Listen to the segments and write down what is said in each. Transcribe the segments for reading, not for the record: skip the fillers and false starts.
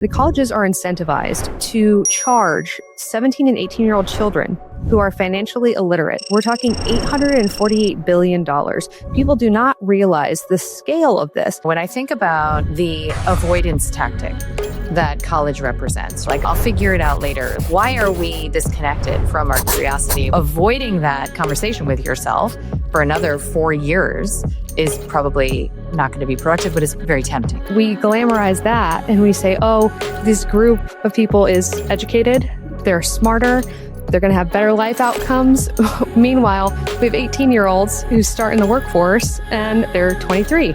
The colleges are incentivized to charge 17 and 18-year-old children who are financially illiterate. We're talking $848 billion. People do not realize the scale of this. When I think about the avoidance tactic that college represents, like I'll figure it out later. Why are we disconnected from our curiosity? Avoiding that conversation with yourself for another 4 years is probably not going to be productive, but it's very tempting. We glamorize that and we say, oh, this group of people is educated, they're smarter, they're going to have better life outcomes. Meanwhile, we have 18-year-olds who start in the workforce and they're 23.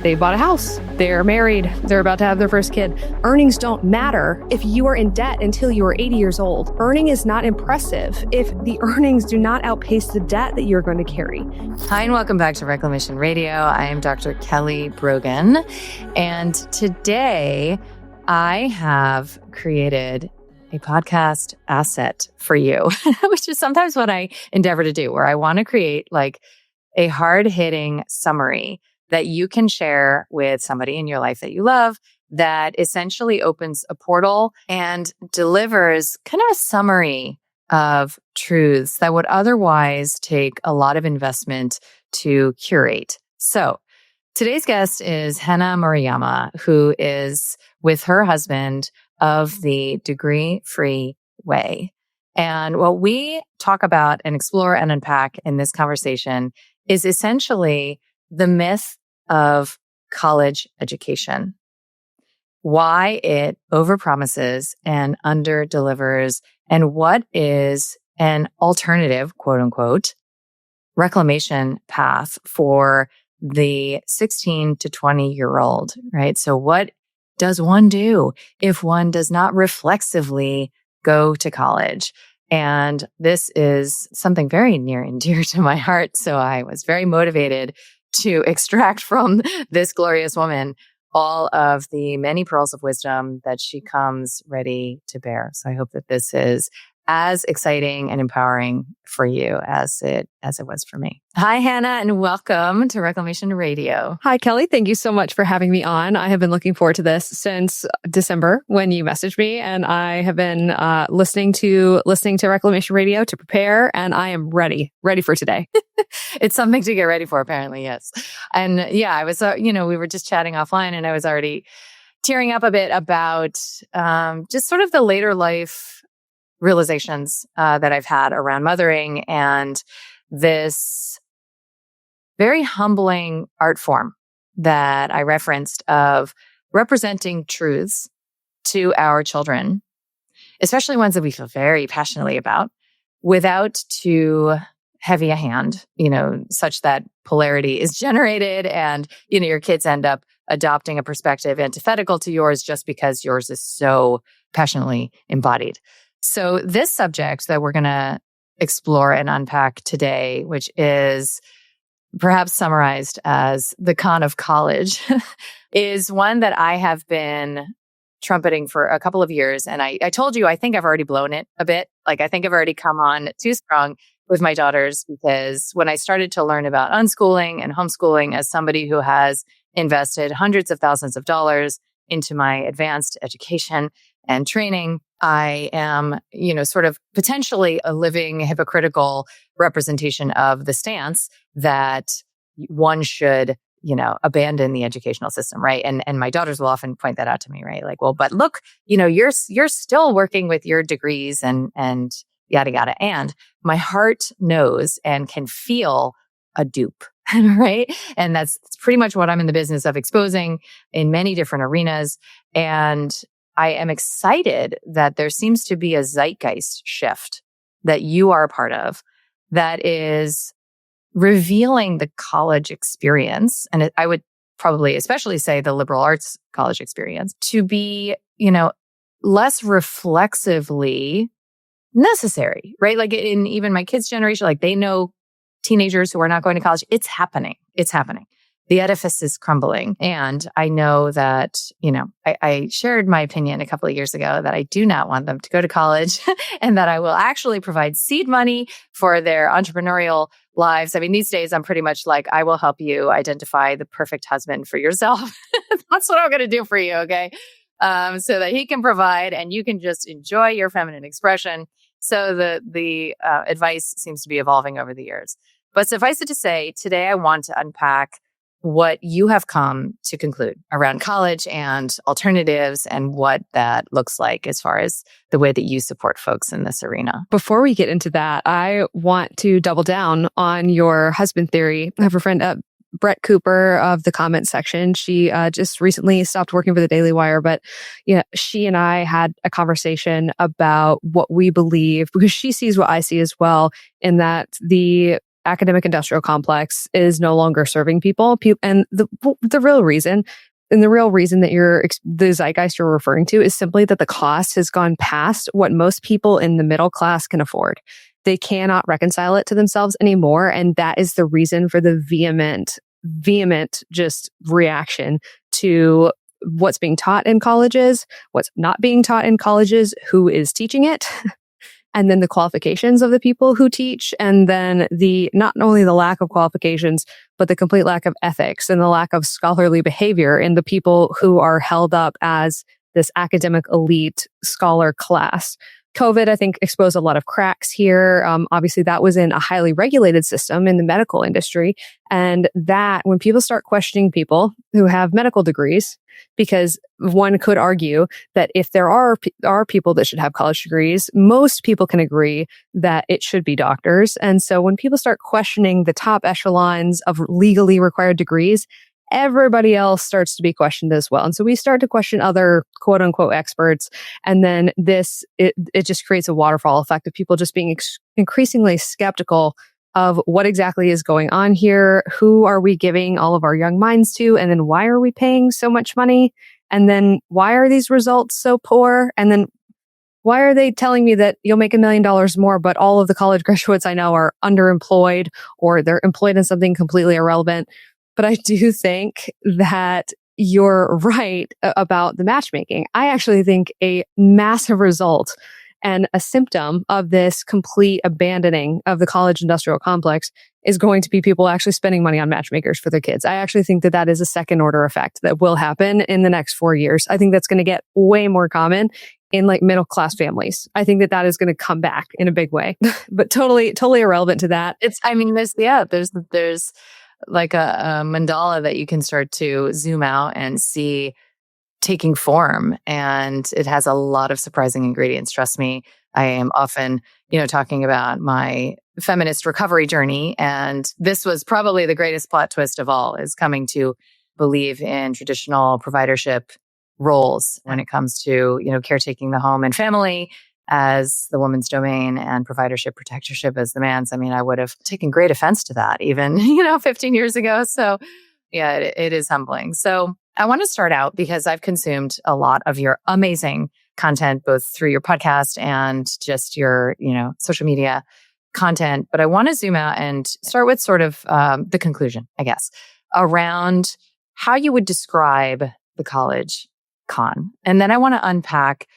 They bought a house, they're married, they're about to have their first kid. Earnings don't matter if you are in debt until you are 80 years old. Earning is not impressive if the earnings do not outpace the debt that you're going to carry. Hi, and welcome back to Reclamation Radio. I am Dr. Kelly Brogan, and today I have created a podcast asset for you, which is sometimes what I endeavor to do, where I want to create like a hard-hitting summary that you can share with somebody in your life that you love that essentially opens a portal and delivers kind of a summary of truths that would otherwise take a lot of investment to curate. So today's guest is Hannah Maruyama, who is with her husband of the Degree-Free Way. And what we talk about and explore and unpack in this conversation is essentially the myth of college education, why it overpromises and underdelivers, and what is an alternative, quote unquote, reclamation path for the 16 to 20-year-old, right? So what does one do if one does not reflexively go to college? And this is something very near and dear to my heart. So I was very motivated to extract from this glorious woman all of the many pearls of wisdom that she comes ready to bear. So I hope that this is as exciting and empowering for you as it was for me. Hi, Hannah, and welcome to Reclamation Radio. Hi, Kelly. Thank you so much for having me on. I have been looking forward to this since December when you messaged me, and I have been listening to Reclamation Radio to prepare, and I am ready for today. It's something to get ready for, apparently, yes. And yeah, I was, we were just chatting offline, and I was already tearing up a bit about just sort of the later life realizations that I've had around mothering and this very humbling art form that I referenced of representing truths to our children, especially ones that we feel very passionately about, without too heavy a hand, such that polarity is generated and, your kids end up adopting a perspective antithetical to yours just because yours is so passionately embodied. So this subject that we're going to explore and unpack today, which is perhaps summarized as the con of college, is one that I have been trumpeting for a couple of years. And I told you, I think I've already blown it a bit. Like, I think I've already come on too strong with my daughters, because when I started to learn about unschooling and homeschooling as somebody who has invested hundreds of thousands of dollars into my advanced education and training, I am, sort of potentially a living hypocritical representation of the stance that one should, abandon the educational system, right? And my daughters will often point that out to me, right? Like, well, but look, you're still working with your degrees and yada, yada. And my heart knows and can feel a dupe, right? And that's pretty much what I'm in the business of exposing in many different arenas. And I am excited that there seems to be a zeitgeist shift that you are a part of that is revealing the college experience. And I would probably especially say the liberal arts college experience to be, less reflexively necessary, right? Like in even my kids' generation, like they know teenagers who are not going to college. It's happening. The edifice is crumbling. And I know that, I shared my opinion a couple of years ago that I do not want them to go to college and that I will actually provide seed money for their entrepreneurial lives. I mean, these days I'm pretty much like, I will help you identify the perfect husband for yourself. That's what I'm going to do for you. Okay. so that he can provide and you can just enjoy your feminine expression. So the advice seems to be evolving over the years. But suffice it to say, today I want to unpack what you have come to conclude around college and alternatives and what that looks like as far as the way that you support folks in this arena. Before we get into that, I want to double down on your husband theory. I have a friend, Brett Cooper of the comment section. She just recently stopped working for the Daily Wire, but she and I had a conversation about what we believe, because she sees what I see as well, in that the academic industrial complex is no longer serving people. And the real reason, that the zeitgeist you're referring to is simply that the cost has gone past what most people in the middle class can afford. They cannot reconcile it to themselves anymore. And that is the reason for the vehement just reaction to what's being taught in colleges, what's not being taught in colleges, who is teaching it, and then the qualifications of the people who teach, and then not only the lack of qualifications, but the complete lack of ethics and the lack of scholarly behavior in the people who are held up as this academic elite scholar class. COVID, I think, exposed a lot of cracks here. Obviously, that was in a highly regulated system in the medical industry. And that when people start questioning people who have medical degrees, because one could argue that if there are people that should have college degrees, most people can agree that it should be doctors. And so when people start questioning the top echelons of legally required degrees, everybody else starts to be questioned as well. And so we start to question other quote unquote experts. And then it just creates a waterfall effect of people just being increasingly skeptical of what exactly is going on here. Who are we giving all of our young minds to? And then why are we paying so much money? And then why are these results so poor? And then why are they telling me that you'll make $1 million more, but all of the college graduates I know are underemployed or they're employed in something completely irrelevant? But I do think that you're right about the matchmaking. I actually think a massive result and a symptom of this complete abandoning of the college industrial complex is going to be people actually spending money on matchmakers for their kids. I actually think that that is a second order effect that will happen in the next 4 years. I think that's going to get way more common in like middle class families. I think that is going to come back in a big way, but totally irrelevant to that. There's like a mandala that you can start to zoom out and see taking form. And it has a lot of surprising ingredients. Trust me, I am often, talking about my feminist recovery journey. And this was probably the greatest plot twist of all, is coming to believe in traditional providership roles when it comes to, caretaking the home and family as the woman's domain and providership, protectorship as the man's. I mean, I would have taken great offense to that even, 15 years ago. So yeah, it is humbling. So I want to start out because I've consumed a lot of your amazing content, both through your podcast and just your, social media content. But I want to zoom out and start with sort of the conclusion, I guess, around how you would describe the college con. And then I want to unpack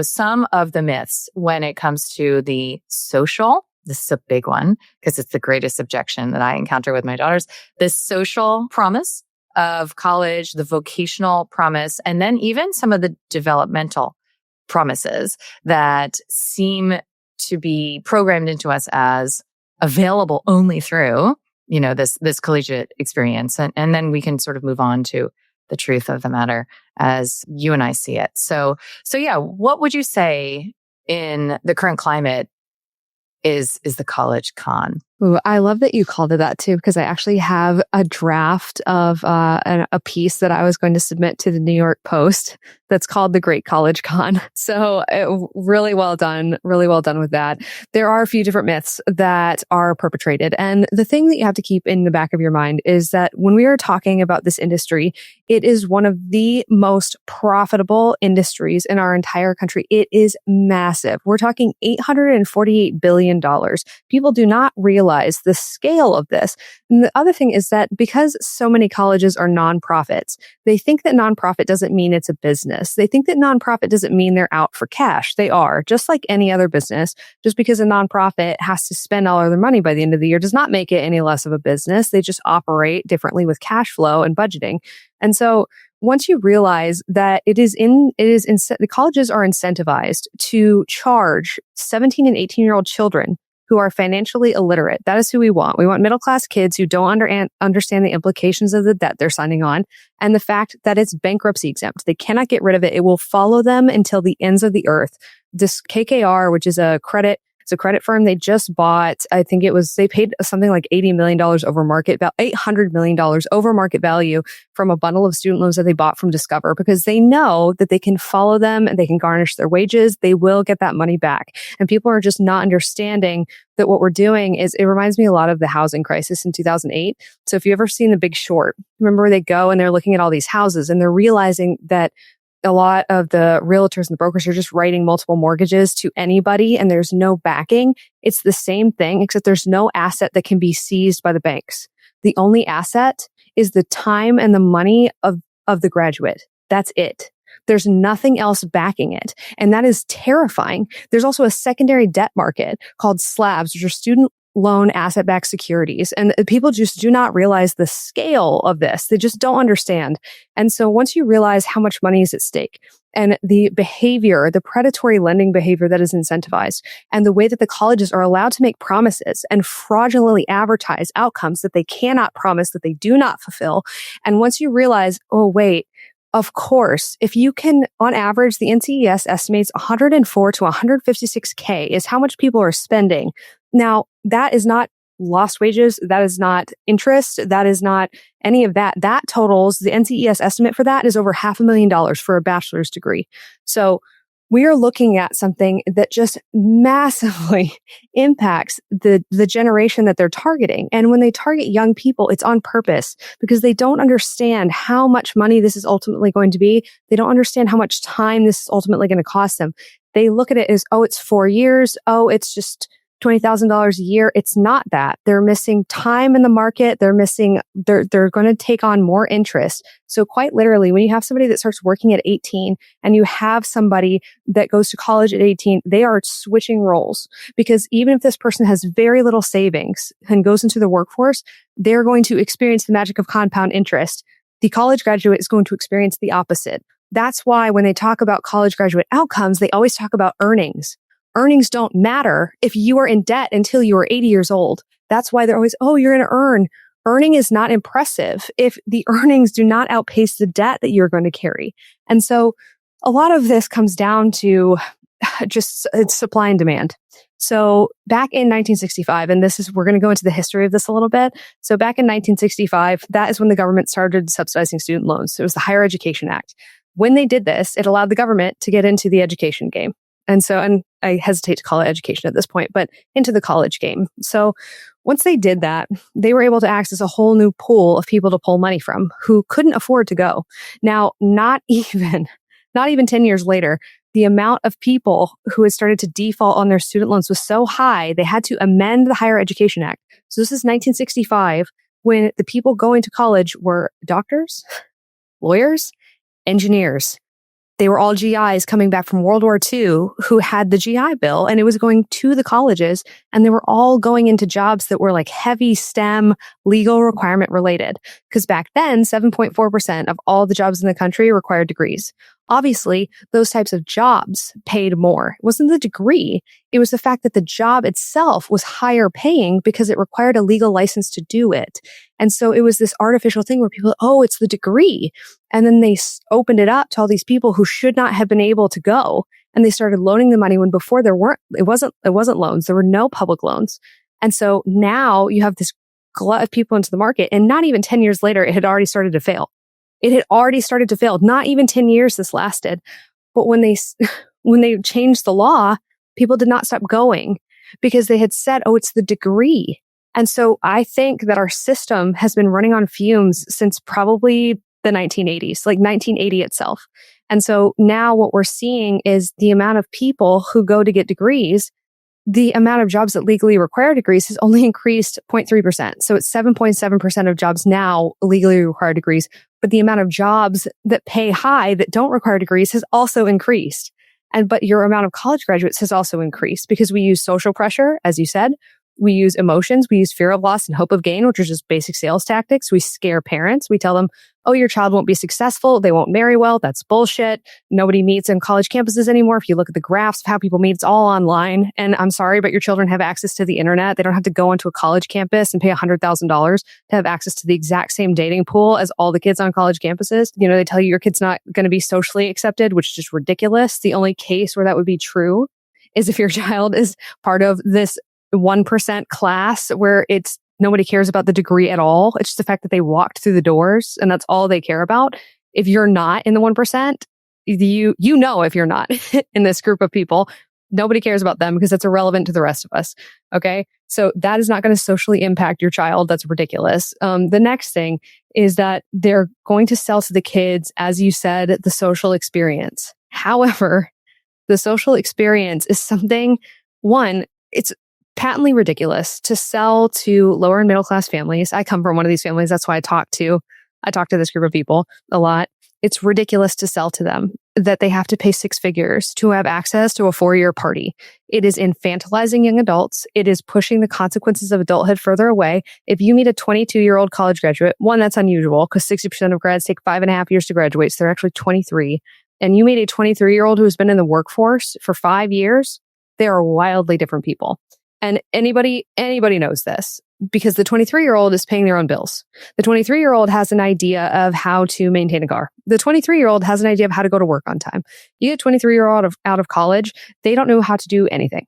some of the myths when it comes to the social. This is a big one because it's the greatest objection that I encounter with my daughters. The social promise of college, the vocational promise, and then even some of the developmental promises that seem to be programmed into us as available only through, this collegiate experience. And then we can sort of move on to the truth of the matter as you and I see it. So yeah, what would you say in the current climate is the college con? Ooh, I love that you called it that too, because I actually have a draft of a piece that I was going to submit to the New York Post that's called The Great College Con. So really well done with that. There are a few different myths that are perpetrated. And the thing that you have to keep in the back of your mind is that when we are talking about this industry, it is one of the most profitable industries in our entire country. It is massive. We're talking $848 billion. People do not realize realize the scale of this. And the other thing is that because so many colleges are nonprofits, they think that nonprofit doesn't mean it's a business. They think that nonprofit doesn't mean they're out for cash. They are, just like any other business. Just because a nonprofit has to spend all of their money by the end of the year does not make it any less of a business. They just operate differently with cash flow and budgeting. And so once you realize that the colleges are incentivized to charge 17 and 18-year-old children who are financially illiterate. That is who we want. We want middle-class kids who don't understand the implications of the debt they're signing on and the fact that it's bankruptcy exempt. They cannot get rid of it. It will follow them until the ends of the earth. This KKR, which is a credit firm, they just bought, they paid something like $80 million over market value, $800 million over market value from a bundle of student loans that they bought from Discover, because they know that they can follow them and they can garnish their wages. They will get that money back. And people are just not understanding that what we're doing it reminds me a lot of the housing crisis in 2008. So if you've ever seen The Big Short, remember where they go and they're looking at all these houses and they're realizing that a lot of the realtors and the brokers are just writing multiple mortgages to anybody and there's no backing. It's the same thing, except there's no asset that can be seized by the banks. The only asset is the time and the money of the graduate. That's it. There's nothing else backing it. And that is terrifying. There's also a secondary debt market called slabs, which are student loan asset-backed securities. And people just do not realize the scale of this. They just don't understand. And so once you realize how much money is at stake and the behavior, the predatory lending behavior that is incentivized, and the way that the colleges are allowed to make promises and fraudulently advertise outcomes that they cannot promise, that they do not fulfill. And once you realize, oh, wait, of course, if you can, on average, the NCES estimates 104 to 156K is how much people are spending. Now, that is not lost wages. That is not interest. That is not any of that. That totals, the NCES estimate for that is over $500,000 for a bachelor's degree. So we are looking at something that just massively impacts the generation that they're targeting. And when they target young people, it's on purpose because they don't understand how much money this is ultimately going to be. They don't understand how much time this is ultimately going to cost them. They look at it as, oh, it's 4 years. Oh, it's just $20,000 a year. It's not that. They're missing time in the market. They're going to take on more interest. So quite literally, when you have somebody that starts working at 18 and you have somebody that goes to college at 18, they are switching roles because even if this person has very little savings and goes into the workforce, they're going to experience the magic of compound interest. The college graduate is going to experience the opposite. That's why when they talk about college graduate outcomes, they always talk about earnings. Earnings don't matter if you are in debt until you are 80 years old. That's why they're always, oh, you're going to earn. Earning is not impressive if the earnings do not outpace the debt that you're going to carry. And so a lot of this comes down to just supply and demand. So back in 1965, and we're going to go into the history of this a little bit. So back in 1965, that is when the government started subsidizing student loans. It was the Higher Education Act. When they did this, it allowed the government to get into the education game. And I hesitate to call it education at this point, but into the college game. So once they did that, they were able to access a whole new pool of people to pull money from who couldn't afford to go. Now, not even 10 years later, the amount of people who had started to default on their student loans was so high, they had to amend the Higher Education Act. So this is 1965, when the people going to college were doctors, lawyers, engineers. They were all GIs coming back from World War II who had the GI Bill, and it was going to the colleges, and they were all going into jobs that were like heavy STEM legal requirement related. Because back then, 7.4% of all the jobs in the country required degrees. Obviously, those types of jobs paid more. It wasn't the degree. It was the fact that the job itself was higher paying because it required a legal license to do it. And so it was this artificial thing where people, oh, it's the degree. And then they opened it up to all these people who should not have been able to go. And they started loaning the money when before it wasn't loans. There were no public loans. And so now you have this glut of people into the market. And not even 10 years later, it had already started to fail. It had already started to fail. Not even 10 years this lasted. But when they changed the law, people did not stop going because they had said, oh, it's the degree. And so I think that our system has been running on fumes since probably the 1980s, like 1980 itself. And so now what we're seeing is the amount of people who go to get degrees the amount of jobs that legally require degrees has only increased 0.3%. So it's 7.7% of jobs now legally require degrees, but the amount of jobs that pay high that don't require degrees has also increased. But your amount of college graduates has also increased because we use social pressure, as you said. We use emotions. We use fear of loss and hope of gain, which are just basic sales tactics. We scare parents. We tell them, oh, your child won't be successful. They won't marry well. That's bullshit. Nobody meets in college campuses anymore. If you look at the graphs of how people meet, it's all online. And I'm sorry, but your children have access to the internet. They don't have to go into a college campus and pay $100,000 to have access to the exact same dating pool as all the kids on college campuses. You know, they tell you your kid's not going to be socially accepted, which is just ridiculous. The only case where that would be true is if your child is part of this 1% class where it's nobody cares about the degree at all. It's just the fact that they walked through the doors and that's all they care about. If you're not in the 1%, you know, if you're not in this group of people, nobody cares about them because that's irrelevant to the rest of us. Okay. So that is not going to socially impact your child. That's ridiculous. The next thing is that they're going to sell to the kids, as you said, the social experience. However, the social experience is something, it's patently ridiculous to sell to lower and middle class families. I come from one of these families. That's why I talk to this group of people a lot. It's ridiculous to sell to them that they have to pay six figures to have access to a 4-year party. It is infantilizing young adults. It is pushing the consequences of adulthood further away. If you meet a 22-year-old college graduate, one, that's unusual because 60% of grads take 5.5 years to graduate. So they're actually 23. And you meet a 23-year-old who's been in the workforce for 5 years, they are wildly different people. And anybody knows this because the 23-year-old is paying their own bills. The 23-year-old has an idea of how to maintain a car. The 23-year-old has an idea of how to go to work on time. You get a 23-year-old out of college, they don't know how to do anything.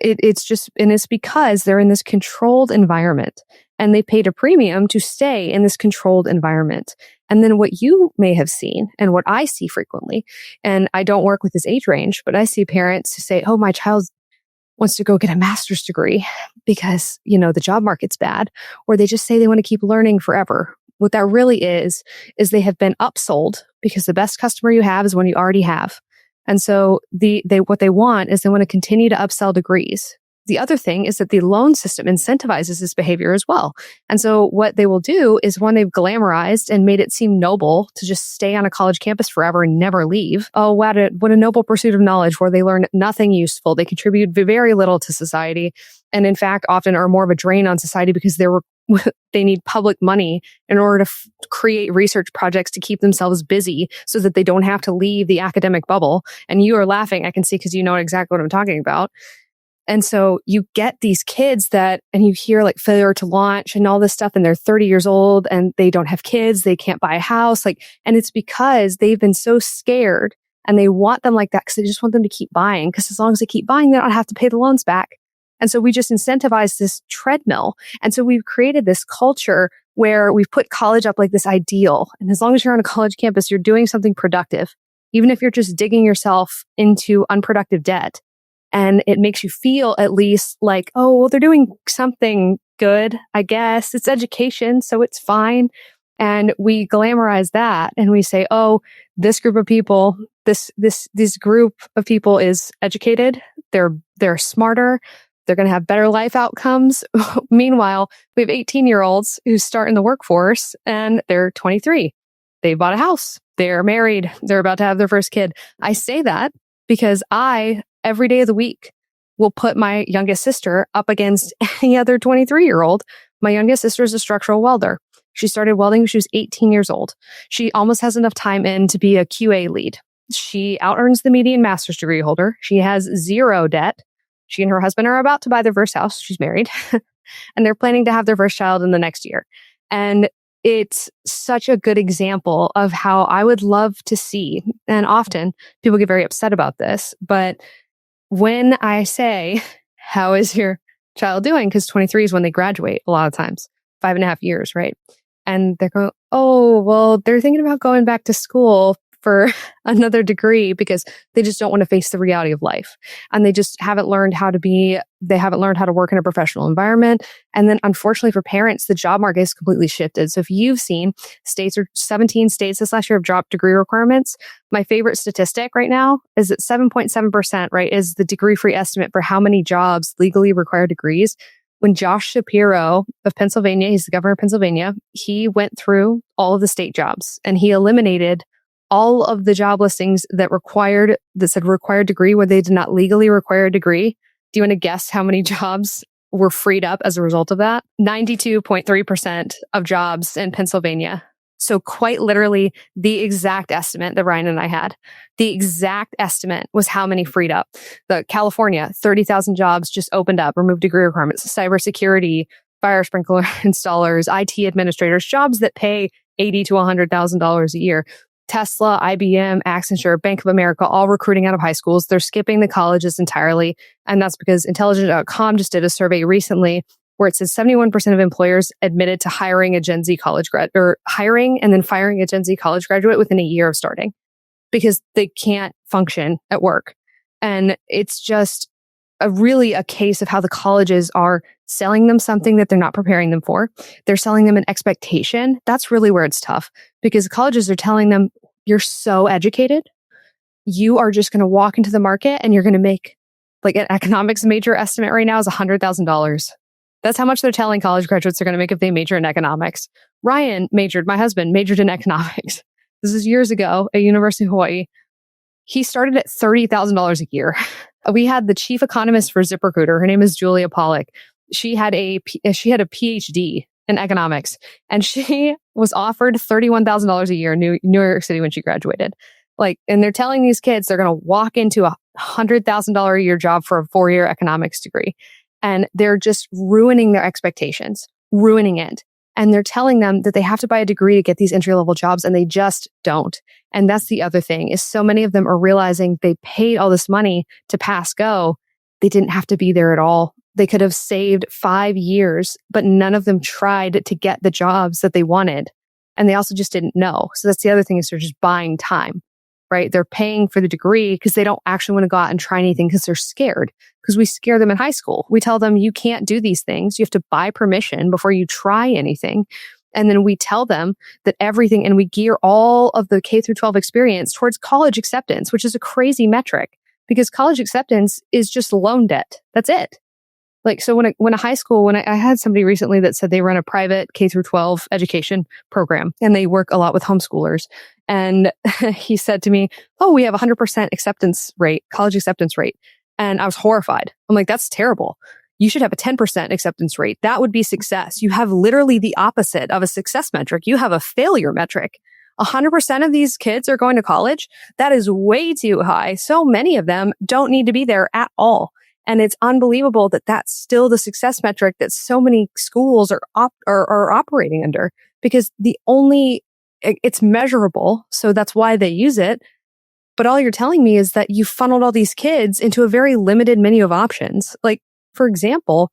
It's because they're in this controlled environment and they paid a premium to stay in this controlled environment. And then what you may have seen and what I see frequently, and I don't work with this age range, but I see parents who say, oh, my child wants to go get a master's degree because, you know, the job market's bad, or they just say they want to keep learning forever. What that really is they have been upsold because the best customer you have is one you already have. And so what they want is they want to continue to upsell degrees. The other thing is that the loan system incentivizes this behavior as well. And so what they will do is when they've glamorized and made it seem noble to just stay on a college campus forever and never leave. Oh, what a noble pursuit of knowledge where they learn nothing useful. They contribute very little to society. And in fact, often are more of a drain on society because they need public money in order to create research projects to keep themselves busy so that they don't have to leave the academic bubble. And you are laughing, I can see, because you know exactly what I'm talking about. And so you get these kids and you hear like failure to launch and all this stuff, and they're 30 years old and they don't have kids, they can't buy a house. And it's because they've been so scared and they want them like that because they just want them to keep buying. Because as long as they keep buying, they don't have to pay the loans back. And so we just incentivize this treadmill. And so we've created this culture where we've put college up like this ideal. And as long as you're on a college campus, you're doing something productive, even if you're just digging yourself into unproductive debt. And it makes you feel at least like, oh, well, they're doing something good, I guess. It's education, so it's fine. And we glamorize that and we say, oh, this group of people, this group of people is educated. They're smarter. They're going to have better life outcomes. Meanwhile, we have 18-year-olds who start in the workforce and they're 23. They bought a house. They're married. They're about to have their first kid. I say that because every day of the week, will put my youngest sister up against any other 23-year-old. My youngest sister is a structural welder. She started welding when she was 18 years old. She almost has enough time in to be a QA lead. She out-earns the median master's degree holder. She has zero debt. She and her husband are about to buy their first house. She's married. And they're planning to have their first child in the next year. And it's such a good example of how I would love to see, and often people get very upset about this, but when I say, how is your child doing? Because 23 is when they graduate a lot of times, 5.5 years, right? And they're going, oh, well, they're thinking about going back to school for another degree because they just don't want to face the reality of life. And they just haven't learned how to work in a professional environment. And then unfortunately for parents, the job market is completely shifted. So if you've seen 17 states this last year have dropped degree requirements, my favorite statistic right now is that 7.7%, right, is the degree-free estimate for how many jobs legally require degrees. When Josh Shapiro of Pennsylvania, he's the governor of Pennsylvania, he went through all of the state jobs and he eliminated all of the job listings that said required degree where they did not legally require a degree. Do you want to guess how many jobs were freed up as a result of that? 92.3% of jobs in Pennsylvania. So quite literally the exact estimate that Ryan and I had. The exact estimate was how many freed up. The California, 30,000 jobs just opened up, removed degree requirements, cybersecurity, fire sprinkler installers, IT administrators, jobs that pay $80,000 to $100,000 a year. Tesla, IBM, Accenture, Bank of America, all recruiting out of high schools. They're skipping the colleges entirely. And that's because Intelligent.com just did a survey recently where it says 71% of employers admitted to hiring a Gen Z college grad or hiring and then firing a Gen Z college graduate within a year of starting because they can't function at work. And it's just really a case of how the colleges are selling them something that they're not preparing them for. They're selling them an expectation. That's really where it's tough because colleges are telling them, you're so educated. You are just going to walk into the market and you're going to make like an economics major estimate right now is $100,000. That's how much they're telling college graduates they're going to make if they major in economics. My husband majored in economics. This is years ago at University of Hawaii. He started at $30,000 a year. We had the chief economist for ZipRecruiter. Her name is Julia Pollack. She had a PhD in economics, and she was offered $31,000 a year in New York City when she graduated. And they're telling these kids they're going to walk into a $100,000 a year job for a 4-year economics degree. And they're just ruining their expectations, ruining it. And they're telling them that they have to buy a degree to get these entry-level jobs, and they just don't. And that's the other thing, is so many of them are realizing they paid all this money to pass go. They didn't have to be there at all. They could have saved 5 years, but none of them tried to get the jobs that they wanted. And they also just didn't know. So that's the other thing, is they're just buying time, right? They're paying for the degree because they don't actually want to go out and try anything because they're scared. Because we scare them in high school. We tell them you can't do these things. You have to buy permission before you try anything. And then we tell them that everything, and we gear all of the K through 12 experience towards college acceptance, which is a crazy metric because college acceptance is just loan debt. That's it. So when I had somebody recently that said they run a private K through 12 education program and they work a lot with homeschoolers. And he said to me, "Oh, we have 100% acceptance rate, college acceptance rate." And I was horrified. I'm like, that's terrible. You should have a 10% acceptance rate. That would be success. You have literally the opposite of a success metric. You have a failure metric. 100% of these kids are going to college. That is way too high. So many of them don't need to be there at all. And it's unbelievable that that's still the success metric that so many schools are operating under, because it's measurable. So that's why they use it. But all you're telling me is that you funneled all these kids into a very limited menu of options. For example,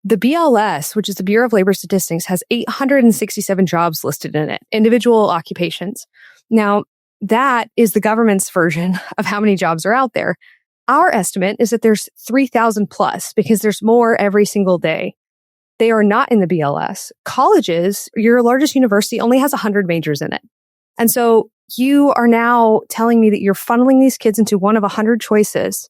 the BLS, which is the Bureau of Labor Statistics, has 867 jobs listed in it, individual occupations. Now, that is the government's version of how many jobs are out there. Our estimate is that there's 3,000 plus because there's more every single day. They are not in the BLS. Colleges, your largest university only has 100 majors in it. And so you are now telling me that you're funneling these kids into one of 100 choices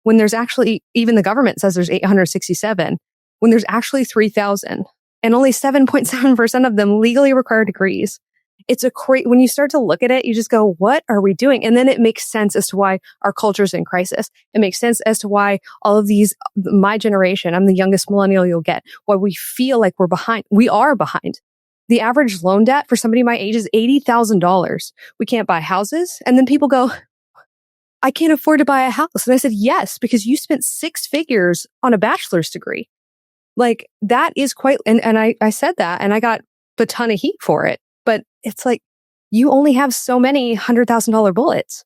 when there's actually, even the government says there's 867, when there's actually 3,000 and only 7.7% of them legally require degrees. It's when you start to look at it, you just go, what are we doing? And then it makes sense as to why our culture is in crisis. It makes sense as to why all of these, my generation, I'm the youngest millennial you'll get, why we feel like we're behind. We are behind. The average loan debt for somebody my age is $80,000. We can't buy houses. And then people go, I can't afford to buy a house. And I said, yes, because you spent 6 figures on a bachelor's degree. That is quite, and I said that and I got a ton of heat for it. But it's you only have so many $100,000 bullets.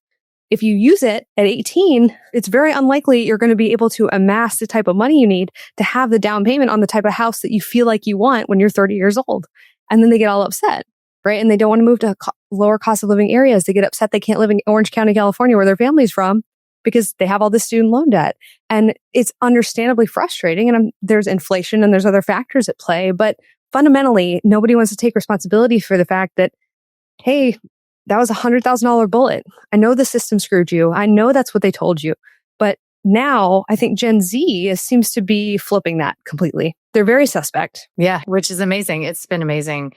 If you use it at 18, it's very unlikely you're going to be able to amass the type of money you need to have the down payment on the type of house that you feel like you want when you're 30 years old. And then they get all upset. right? And they don't want to move to lower cost of living areas. They get upset they can't live in Orange County, California, where their family's from, because they have all this student loan debt. And it's understandably frustrating. And there's inflation and there's other factors at play. But fundamentally, nobody wants to take responsibility for the fact that, hey, that was $100,000 bullet. I know the system screwed you. I know that's what they told you. But now I think Gen Z seems to be flipping that completely. They're very suspect. Yeah, which is amazing. It's been amazing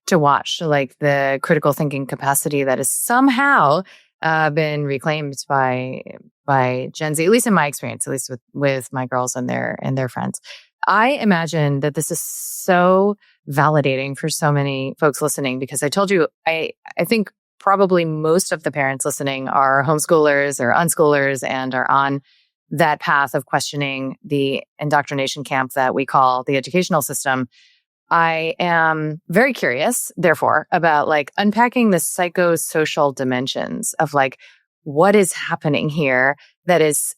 to watch, like the critical thinking capacity that has somehow been reclaimed by Gen Z, at least in my experience, at least with my girls and their friends. I imagine that this is so validating for so many folks listening, because I told you, I think probably most of the parents listening are homeschoolers or unschoolers and are on that path of questioning the indoctrination camp that we call the educational system. I am very curious, therefore, about like unpacking the psychosocial dimensions of like what is happening here that is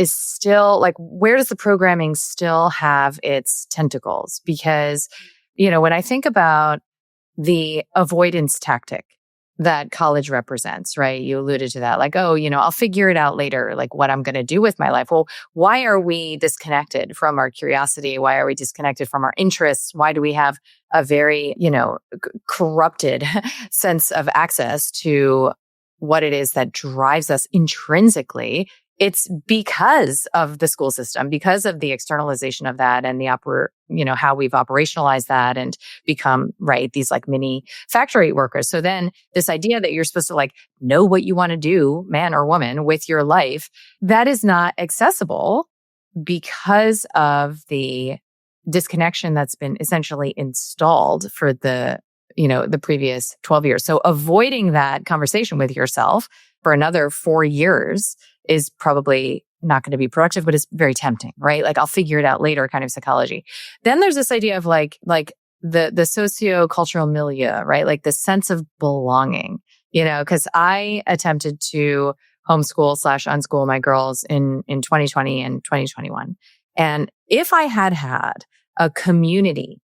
still like, where does the programming still have its tentacles? Because, when I think about the avoidance tactic that college represents, right? You alluded to that, like, oh, I'll figure it out later, like what I'm going to do with my life. Well, why are we disconnected from our curiosity? Why are we disconnected from our interests? Why do we have a very, corrupted sense of access to what it is that drives us intrinsically? It's because of the school system, because of the externalization of that and the how we've operationalized that and become, right, these like mini factory workers. So then this idea that you're supposed to like know what you want to do, man or woman, with your life, that is not accessible because of the disconnection that's been essentially installed for the previous 12 years. So avoiding that conversation with yourself for another 4 years is probably not going to be productive, but it's very tempting, right? Like I'll figure it out later kind of psychology. Then there's this idea of like the socio-cultural milieu, right? Like the sense of belonging, because I attempted to homeschool / unschool my girls in 2020 and 2021. And if I had a community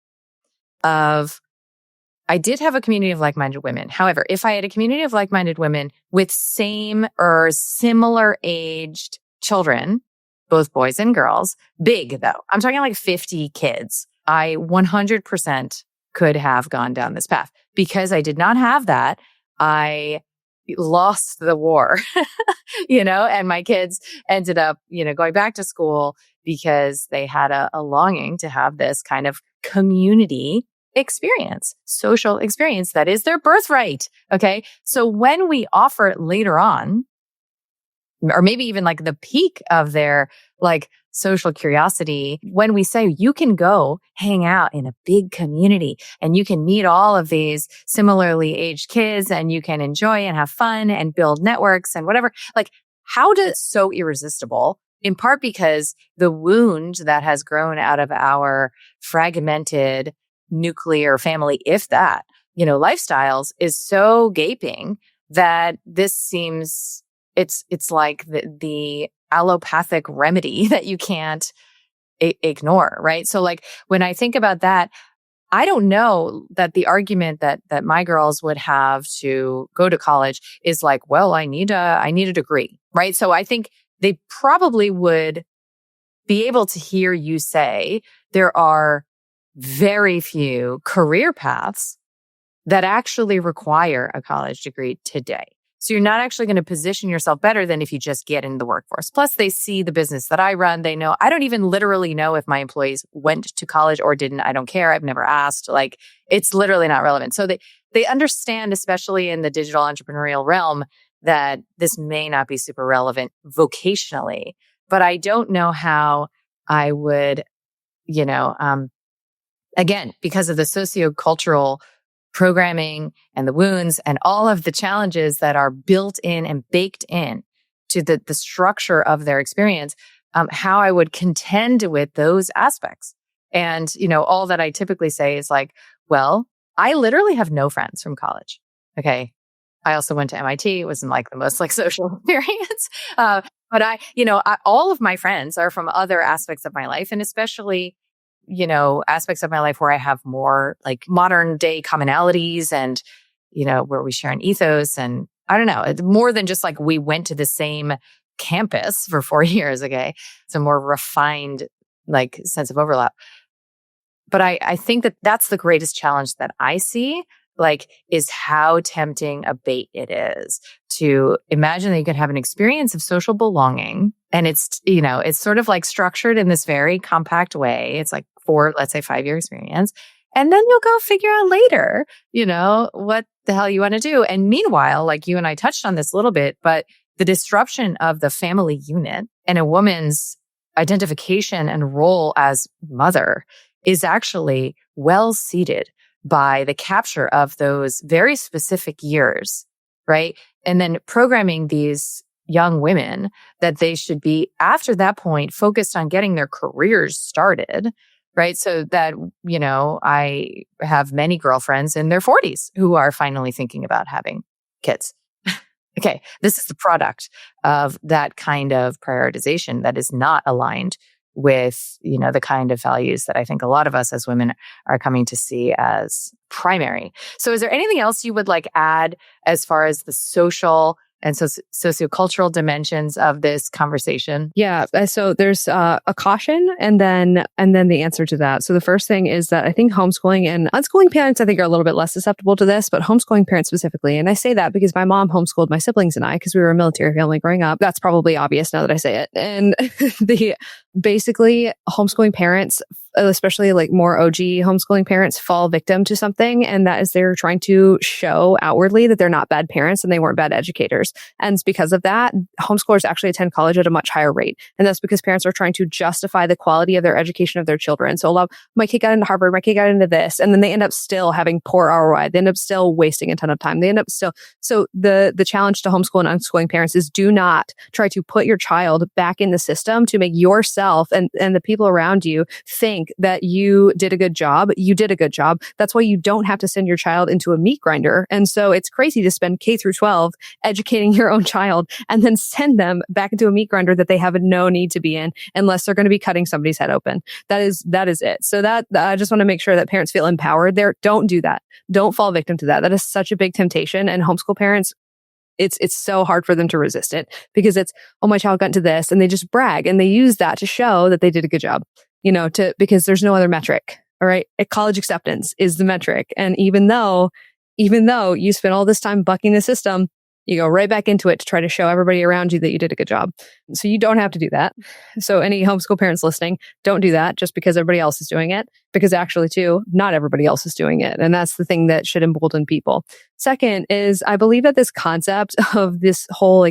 I did have a community of like-minded women. However, if I had a community of like-minded women with same or similar aged children, both boys and girls, big though, I'm talking like 50 kids, I 100% could have gone down this path. Because I did not have that, I lost the war, and my kids ended up, going back to school because they had a longing to have this kind of community experience, social experience that is their birthright. Okay. So when we offer it later on, or maybe even like the peak of their like social curiosity, when we say you can go hang out in a big community and you can meet all of these similarly aged kids and you can enjoy and have fun and build networks and whatever, like how does it so irresistible? In part because the wound that has grown out of our fragmented nuclear family, if that, lifestyles is so gaping that this seems, it's like the allopathic remedy that you can't ignore, right? So like when I think about that, I don't know that the argument that my girls would have to go to college is like, well, I need a degree, right? So I think they probably would be able to hear you say there are very few career paths that actually require a college degree today. So you're not actually going to position yourself better than if you just get into the workforce. Plus, they see the business that I run. They know, I don't even literally know if my employees went to college or didn't. I don't care. I've never asked. Like, it's literally not relevant. So they understand, especially in the digital entrepreneurial realm, that this may not be super relevant vocationally. But I don't know how I would, again, because of the sociocultural programming and the wounds and all of the challenges that are built in and baked in to the structure of their experience, how I would contend with those aspects. And, all that I typically say is like, well, I literally have no friends from college. Okay. I also went to MIT. It wasn't like the most like social experience. But all of my friends are from other aspects of my life, and especially aspects of my life where I have more like modern day commonalities and, where we share an ethos. And I don't know, it's more than just like we went to the same campus for 4 years. Okay. It's a more refined like sense of overlap. But I think that that's the greatest challenge that I see, like, is how tempting a bait it is to imagine that you could have an experience of social belonging. And it's, it's sort of like structured in this very compact way. It's like let's say 5-year experience. And then you'll go figure out later, what the hell you want to do. And meanwhile, like you and I touched on this a little bit, but the disruption of the family unit and a woman's identification and role as mother is actually well seated by the capture of those very specific years, right? And then programming these young women that they should be, after that point, focused on getting their careers started, right? So that, I have many girlfriends in their 40s who are finally thinking about having kids. Okay, this is the product of that kind of prioritization that is not aligned with, the kind of values that I think a lot of us as women are coming to see as primary. So is there anything else you would like add as far as the social and sociocultural dimensions of this conversation? Yeah. So there's a caution and then the answer to that. So the first thing is that I think homeschooling and unschooling parents, I think, are a little bit less susceptible to this, but homeschooling parents specifically. And I say that because my mom homeschooled my siblings and I, because we were a military family growing up. That's probably obvious now that I say it. And basically homeschooling parents, especially like more OG homeschooling parents, fall victim to something. And that is they're trying to show outwardly that they're not bad parents and they weren't bad educators. And because of that, homeschoolers actually attend college at a much higher rate. And that's because parents are trying to justify the quality of their education of their children. So a lot, my kid got into Harvard, my kid got into this, and then they end up still having poor ROI. They end up still wasting a ton of time. They end up still. So the challenge to homeschool and unschooling parents is do not try to put your child back in the system to make yourself and the people around you think that you did a good job. You did a good job. That's why you don't have to send your child into a meat grinder. And so it's crazy to spend K through 12 educating your own child and then send them back into a meat grinder that they have no need to be in unless they're going to be cutting somebody's head open. That is it. So that I just want to make sure that parents feel empowered there. Don't do that. Don't fall victim to that. That is such a big temptation. And homeschool parents, it's so hard for them to resist it because it's, oh, my child got into this, and they just brag and they use that to show that they did a good job, because there's no other metric. All right. College acceptance is the metric. And even though you spend all this time bucking the system, you go right back into it to try to show everybody around you that you did a good job. So you don't have to do that. So any homeschool parents listening, don't do that just because everybody else is doing it, because actually too, not everybody else is doing it. And that's the thing that should embolden people. Second is I believe that this concept of this whole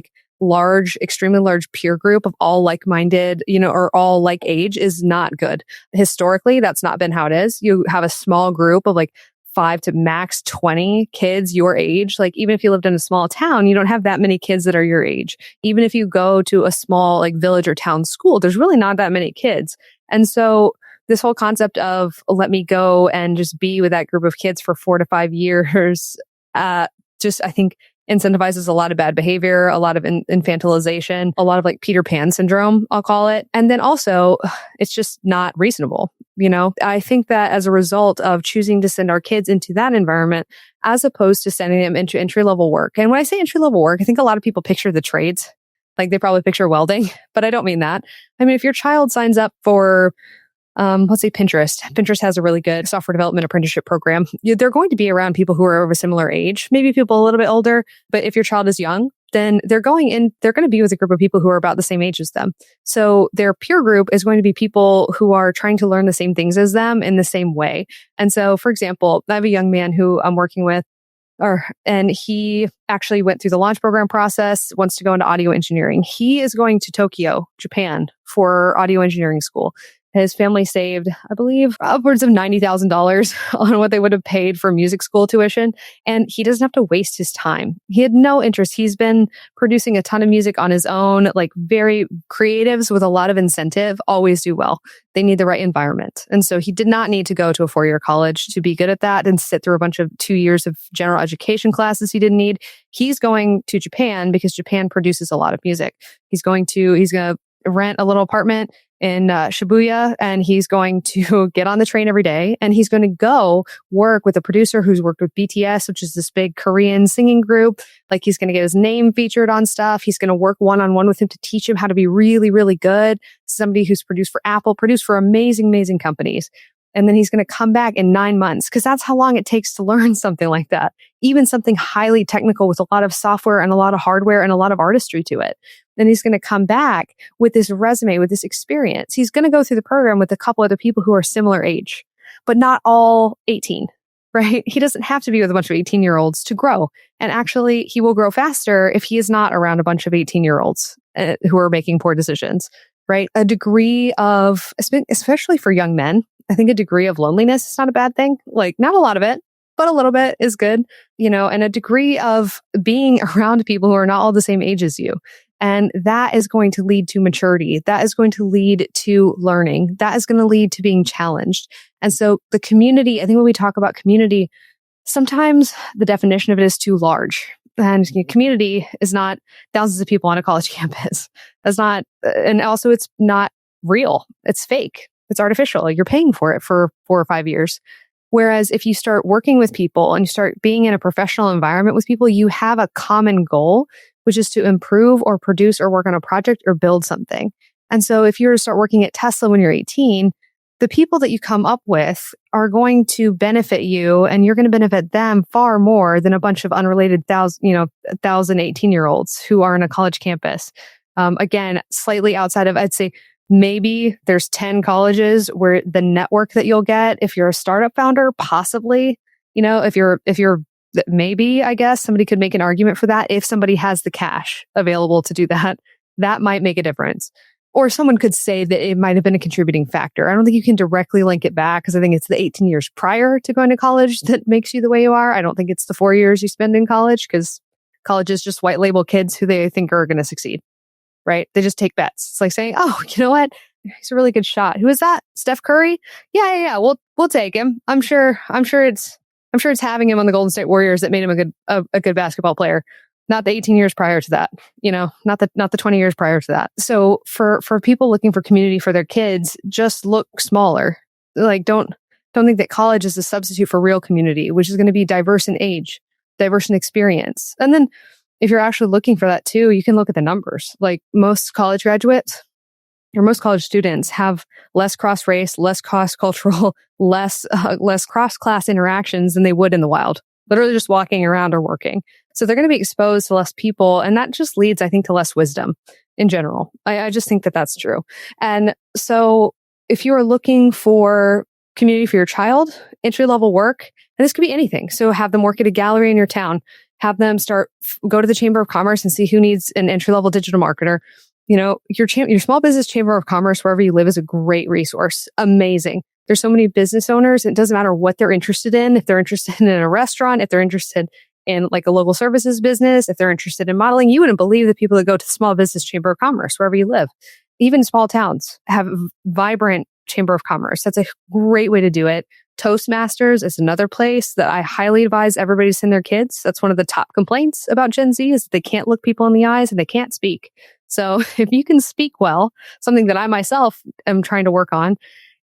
extremely large peer group of all like-minded, or all like age is not good. Historically, that's not been how it is. You have a small group of 5 to max 20 kids your age. Even if you lived in a small town, you don't have that many kids that are your age. Even if you go to a small village or town school, there's really not that many kids. And so this whole concept of let me go and just be with that group of kids for 4 to 5 years, I think incentivizes a lot of bad behavior, a lot of infantilization, a lot of Peter Pan syndrome, I'll call it. And then also, it's just not reasonable. I think that as a result of choosing to send our kids into that environment, as opposed to sending them into entry-level work. And when I say entry-level work, I think a lot of people picture the trades. They probably picture welding, but I don't mean that. I mean, if your child signs up for let's say Pinterest. Pinterest has a really good software development apprenticeship program. They're going to be around people who are of a similar age, maybe people a little bit older. But if your child is young, then they're going to be with a group of people who are about the same age as them. So their peer group is going to be people who are trying to learn the same things as them in the same way. And so, for example, I have a young man who I'm working with, and he actually went through the launch program process, wants to go into audio engineering. He is going to Tokyo, Japan for audio engineering school. His family saved, I believe, upwards of $90,000 on what they would have paid for music school tuition. And he doesn't have to waste his time. He had no interest. He's been producing a ton of music on his own, very creatives with a lot of incentive always do well. They need the right environment. And so he did not need to go to a 4-year college to be good at that and sit through a bunch of 2 years of general education classes he didn't need. He's going to Japan because Japan produces a lot of music. He's going to rent a little apartment in Shibuya, and he's going to get on the train every day, and he's going to go work with a producer who's worked with BTS, which is this big Korean singing group. Like, he's going to get his name featured on stuff. He's going to work one-on-one with him to teach him how to be really, really good. Somebody who's produced for Apple, produced for amazing, amazing companies. And then he's going to come back in 9 months, because that's how long it takes to learn something like that. Even something highly technical with a lot of software and a lot of hardware and a lot of artistry to it. Then he's going to come back with this resume, with this experience. He's going to go through the program with a couple other people who are similar age, but not all 18, right? He doesn't have to be with a bunch of 18-year-olds to grow. And actually, he will grow faster if he is not around a bunch of 18-year-olds who are making poor decisions, right? A degree of, especially for young men, I think a degree of loneliness is not a bad thing. Like, not a lot of it, but a little bit is good, and a degree of being around people who are not all the same age as you. And that is going to lead to maturity. That is going to lead to learning. That is going to lead to being challenged. And so the community, I think when we talk about community, sometimes the definition of it is too large. And community is not thousands of people on a college campus. That's not, and also it's not real. It's fake. It's artificial. You're paying for it for 4 or 5 years. Whereas if you start working with people and you start being in a professional environment with people, you have a common goal, which is to improve or produce or work on a project or build something. And so if you were to start working at Tesla when you're 18, the people that you come up with are going to benefit you, and you're going to benefit them far more than a bunch of unrelated 18-year-olds who are in a college campus. Again, slightly outside of, I'd say, maybe there's 10 colleges where the network that you'll get if you're a startup founder, possibly, if you're maybe, I guess somebody could make an argument for that. If somebody has the cash available to do that, that might make a difference. Or someone could say that it might have been a contributing factor. I don't think you can directly link it back, because I think it's the 18 years prior to going to college that makes you the way you are. I don't think it's the 4 years you spend in college, because college is just white label kids who they think are going to succeed. Right? They just take bets. It's like saying, "Oh, you know what? He's a really good shot. Who is that? Steph Curry? Yeah. We'll take him. I'm sure it's having him on the Golden State Warriors that made him a good basketball player. Not the 18 years prior to that. Not the 20 years prior to that. So for people looking for community for their kids, just look smaller. Like, don't think that college is a substitute for real community, which is going to be diverse in age, diverse in experience, and then. If you're actually looking for that too, you can look at the numbers. Like, most college graduates or most college students have less cross-race, less cross-cultural, less cross-class interactions than they would in the wild, literally just walking around or working. So they're going to be exposed to less people. And that just leads, I think, to less wisdom in general. I just think that that's true. And so if you are looking for community for your child, entry-level work, and this could be anything. So have them work at a gallery in your town. Have them go to the Chamber of Commerce and see who needs an entry-level digital marketer. Your small business Chamber of Commerce, wherever you live, is a great resource. Amazing. There's so many business owners. It doesn't matter what they're interested in. If they're interested in a restaurant, if they're interested in like a local services business, if they're interested in modeling, you wouldn't believe the people that go to the Small Business Chamber of Commerce, wherever you live. Even small towns have vibrant Chamber of Commerce. That's a great way to do it. Toastmasters is another place that I highly advise everybody to send their kids. That's one of the top complaints about Gen Z, is that they can't look people in the eyes and they can't speak. So if you can speak well, something that I myself am trying to work on,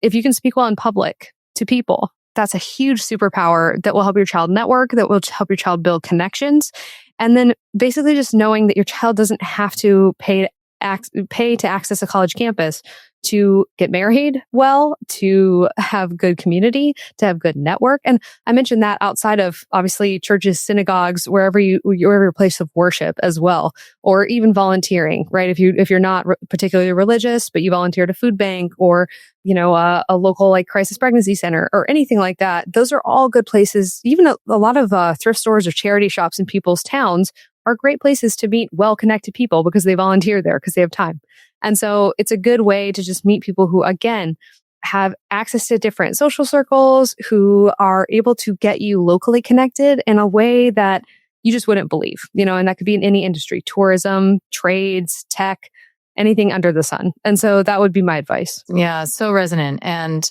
if you can speak well in public to people, that's a huge superpower that will help your child network, that will help your child build connections. And then basically just knowing that your child doesn't have to pay to access a college campus to get married well, to have good community, to have good network. And I mentioned that outside of obviously churches, synagogues, wherever your place of worship as well, or even volunteering, right? If you're not particularly religious, but you volunteer at a food bank or, a local like crisis pregnancy center or anything like that, those are all good places. Even a lot of thrift stores or charity shops in people's towns are great places to meet well-connected people because they volunteer there because they have time. And so it's a good way to just meet people who, again, have access to different social circles, who are able to get you locally connected in a way that you just wouldn't believe, and that could be in any industry, tourism, trades, tech, anything under the sun. And so that would be my advice. Yeah, so resonant. And,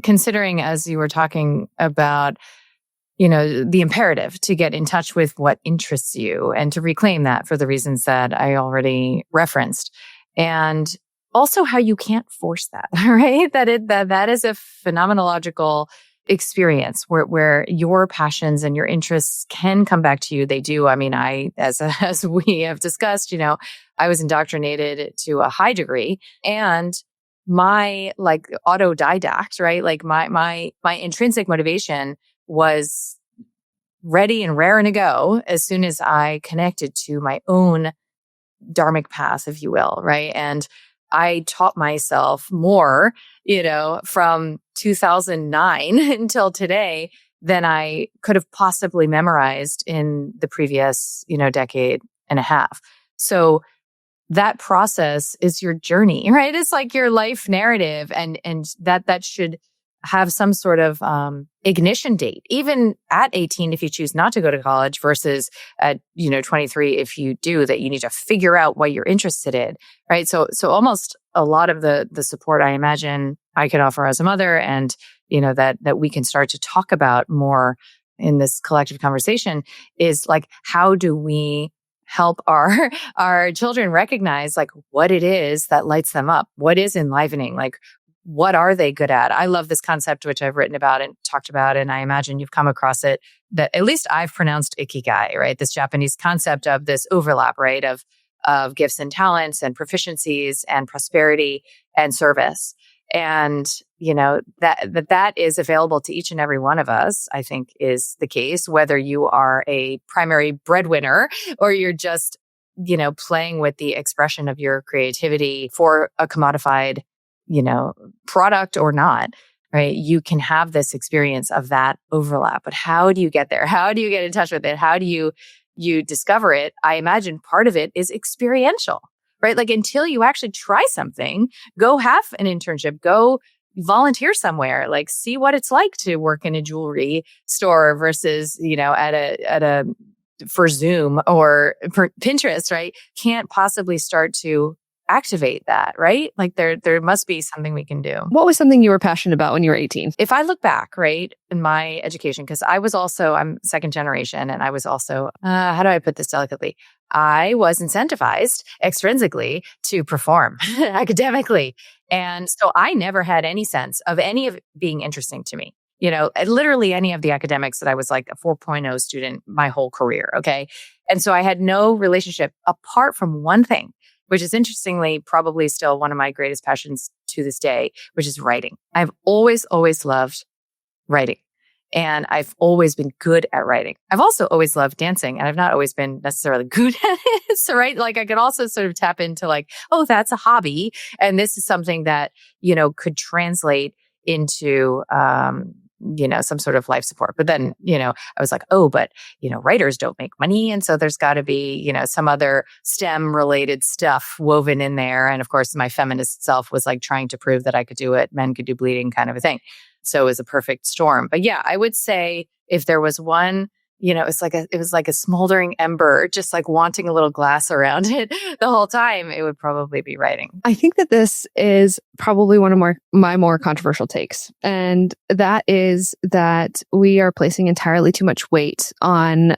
considering as you were talking about, the imperative to get in touch with what interests you and to reclaim that for the reasons that I already referenced. And also how you can't force that, right? That is a phenomenological experience where your passions and your interests can come back to you. They do. I mean, as we have discussed, I was indoctrinated to a high degree, and my like autodidact, right? Like my intrinsic motivation was ready and raring to go as soon as I connected to my own dharmic path, if you will, right? And I taught myself more, from 2009 until today than I could have possibly memorized in the previous, decade and a half. So that process is your journey, right? It's like your life narrative, and that should have some sort of ignition date, even at 18 if you choose not to go to college, versus at 23 if you do, that you need to figure out what you're interested in, right? So almost a lot of the support I imagine I could offer as a mother, and that we can start to talk about more in this collective conversation, is like, how do we help our children recognize like what it is that lights them up, what is enlivening, like what are they good at? I love this concept, which I've written about and talked about, and I imagine you've come across it, that at least I've pronounced ikigai, right? This Japanese concept of this overlap, right? Of gifts and talents and proficiencies and prosperity and service. And, that is available to each and every one of us, I think is the case, whether you are a primary breadwinner or you're just, playing with the expression of your creativity for a commodified product or not, right? You can have this experience of that overlap. But how do you get there? How do you get in touch with it? How do you discover it? I imagine part of it is experiential, right? Like until you actually try something, go have an internship, go volunteer somewhere, like see what it's like to work in a jewelry store versus, for Zoom or for Pinterest, right? Can't possibly start to activate that, right? Like there must be something we can do. What was something you were passionate about when you were 18? If I look back, right, in my education, because I'm second generation, and I was also, how do I put this delicately? I was incentivized extrinsically to perform academically. And so I never had any sense of any of it being interesting to me. Literally any of the academics that I was like a 4.0 student my whole career. Okay. And so I had no relationship apart from one thing, which is interestingly probably still one of my greatest passions to this day, which is writing. I've always loved writing, and I've always been good at writing. I've also always loved dancing, and I've not always been necessarily good at it. So, right, like I could also sort of tap into like, oh, that's a hobby, and this is something that, could translate into, some sort of life support. But then, I was like, oh, but, writers don't make money. And so there's got to be, some other STEM related stuff woven in there. And of course, my feminist self was like trying to prove that I could do it. Men could do bleeding kind of a thing. So it was a perfect storm. But yeah, I would say if there was one, it was like a smoldering ember, just like wanting a little glass around it the whole time, it would probably be writing. I think that this is probably one of my more controversial takes. And that is that we are placing entirely too much weight on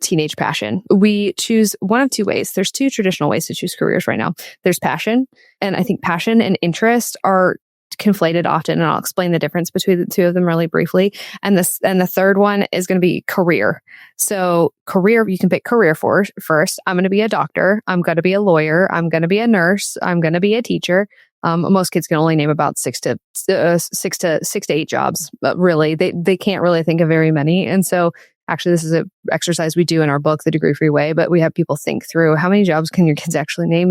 teenage passion. We choose one of two ways. There's two traditional ways to choose careers right now. There's passion. And I think passion and interest are conflated often, and I'll explain the difference between the two of them really briefly. And the third one is going to be career. So career, you can pick career first. I'm going to be a doctor. I'm going to be a lawyer. I'm going to be a nurse. I'm going to be a teacher. Most kids can only name about six to 8 jobs, but really they can't really think of very many. And so actually, this is an exercise we do in our book, The Degree Free Way, but we have people think through how many jobs can your kids actually name.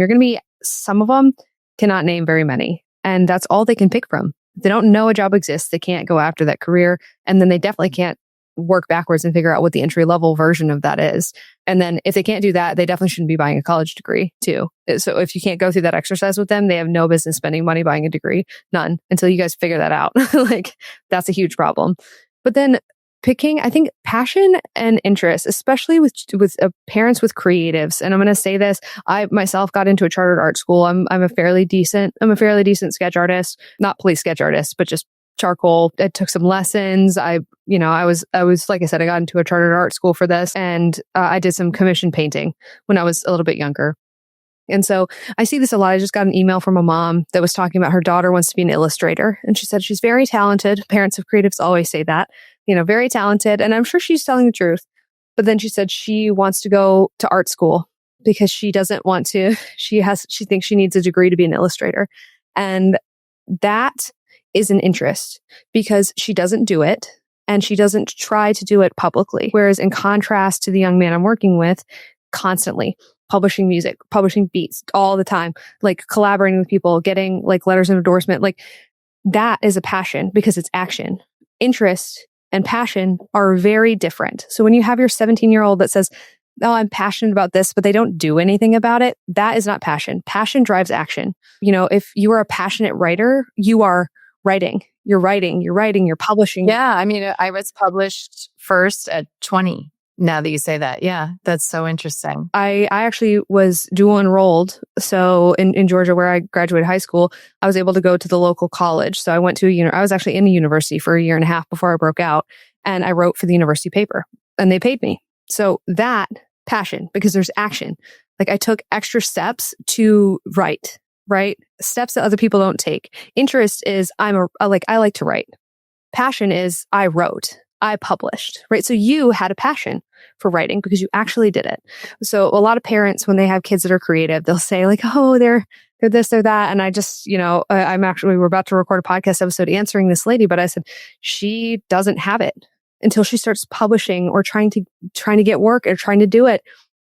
Some of them cannot name very many. And that's all they can pick from. If they don't know a job exists, they can't go after that career. And then they definitely can't work backwards and figure out what the entry level version of that is. And then if they can't do that, they definitely shouldn't be buying a college degree too. So if you can't go through that exercise with them, they have no business spending money buying a degree. None, until you guys figure that out. Like that's a huge problem. But then picking, I think, passion and interest, especially with parents with creatives. And I'm going to say this: I myself got into a chartered art school. I'm a fairly decent sketch artist, not police sketch artist, but just charcoal. I took some lessons. I was like I said, I got into a chartered art school for this, and I did some commission painting when I was a little bit younger. And so I see this a lot. I just got an email from a mom that was talking about her daughter wants to be an illustrator. And she said she's very talented. Parents of creatives always say that, very talented. And I'm sure she's telling the truth. But then she said she wants to go to art school because she doesn't want to, she thinks she needs a degree to be an illustrator. And that is an interest because she doesn't do it and she doesn't try to do it publicly. Whereas in contrast to the young man I'm working with, constantly publishing music, publishing beats all the time, like collaborating with people, getting like letters of endorsement, like that is a passion because it's action. Interest and passion are very different. So when you have your 17-year-old that says, oh, I'm passionate about this, but they don't do anything about it, that is not passion. Passion drives action. If you are a passionate writer, you are writing. You're writing, you're publishing. Yeah. I mean, I was published first at 20. Now that you say that. Yeah. That's so interesting. I actually was dual enrolled. So in Georgia, where I graduated high school, I was able to go to the local college. So I went to I was actually in a university for a year and a half before I broke out, and I wrote for the university paper and they paid me. So that passion, because there's action. Like I took extra steps to write, right? Steps that other people don't take. Interest is I like to write. Passion is I wrote. I published, right? So you had a passion for writing because you actually did it. So a lot of parents, when they have kids that are creative, they'll say like, oh, they're this, they're that. And I just, we're about to record a podcast episode answering this lady, but I said, she doesn't have it until she starts publishing or trying to get work or trying to do it.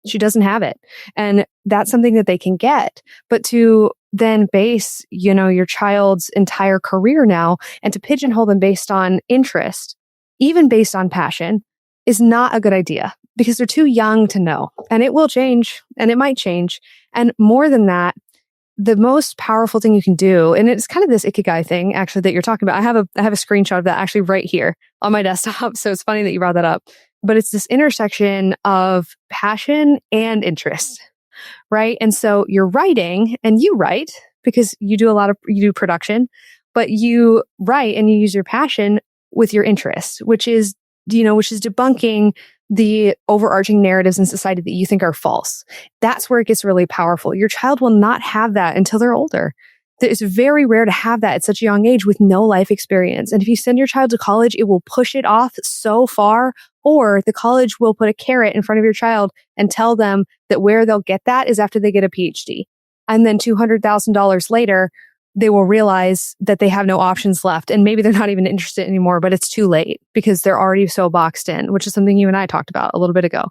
She doesn't have it. And that's something that they can get. But to then base, your child's entire career now and to pigeonhole them based on interest, even based on passion, is not a good idea because they're too young to know. And it will change and it might change. And more than that, the most powerful thing you can do, and it's kind of this ikigai thing actually that you're talking about. I have a screenshot of that actually right here on my desktop. So it's funny that you brought that up. But it's this intersection of passion and interest, right? And so you're writing and you write because you do production, but you write and you use your passion with your interest, which is debunking the overarching narratives in society that you think are false. That's where it gets really powerful. Your child will not have that until they're older. It's very rare to have that at such a young age with no life experience. And if you send your child to college, it will push it off so far, or the college will put a carrot in front of your child and tell them that where they'll get that is after they get a PhD. And then $200,000 later, they will realize that they have no options left. And maybe they're not even interested anymore, but it's too late because they're already so boxed in, which is something you and I talked about a little bit ago.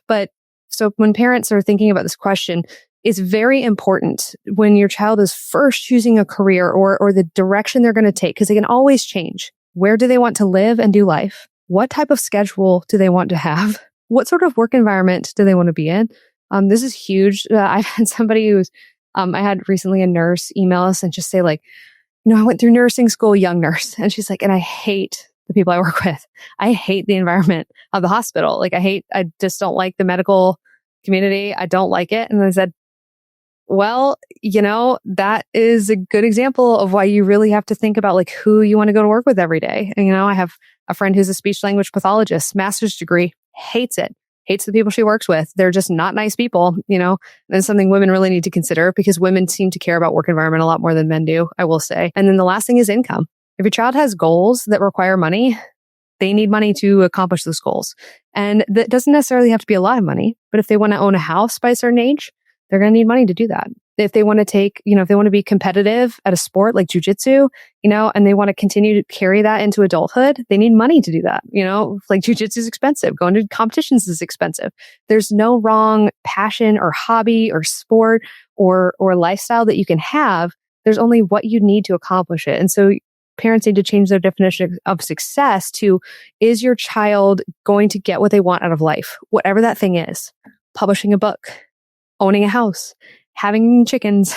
But so when parents are thinking about this question, it's very important when your child is first choosing a career or the direction they're going to take, because they can always change. Where do they want to live and do life? What type of schedule do they want to have? What sort of work environment do they want to be in? This is huge. I've had somebody who's I had recently a nurse email us and just say like, I went through nursing school, young nurse. And she's like, and I hate the people I work with. I hate the environment of the hospital. Like I just don't like the medical community. I don't like it. And I said, well, that is a good example of why you really have to think about like who you want to go to work with every day. And, I have a friend who's a speech language pathologist, master's degree, hates it. Hates the people she works with. They're just not nice people, That's something women really need to consider because women seem to care about work environment a lot more than men do, I will say. And then the last thing is income. If your child has goals that require money, they need money to accomplish those goals. And that doesn't necessarily have to be a lot of money, but if they want to own a house by a certain age, they're going to need money to do that. If they want to take, if they want to be competitive at a sport like jujitsu, and they want to continue to carry that into adulthood, they need money to do that. Like jujitsu is expensive. Going to competitions is expensive. There's no wrong passion or hobby or sport or lifestyle that you can have. There's only what you need to accomplish it. And so parents need to change their definition of success to, is your child going to get what they want out of life? Whatever that thing is. Publishing a book, owning a house, having chickens,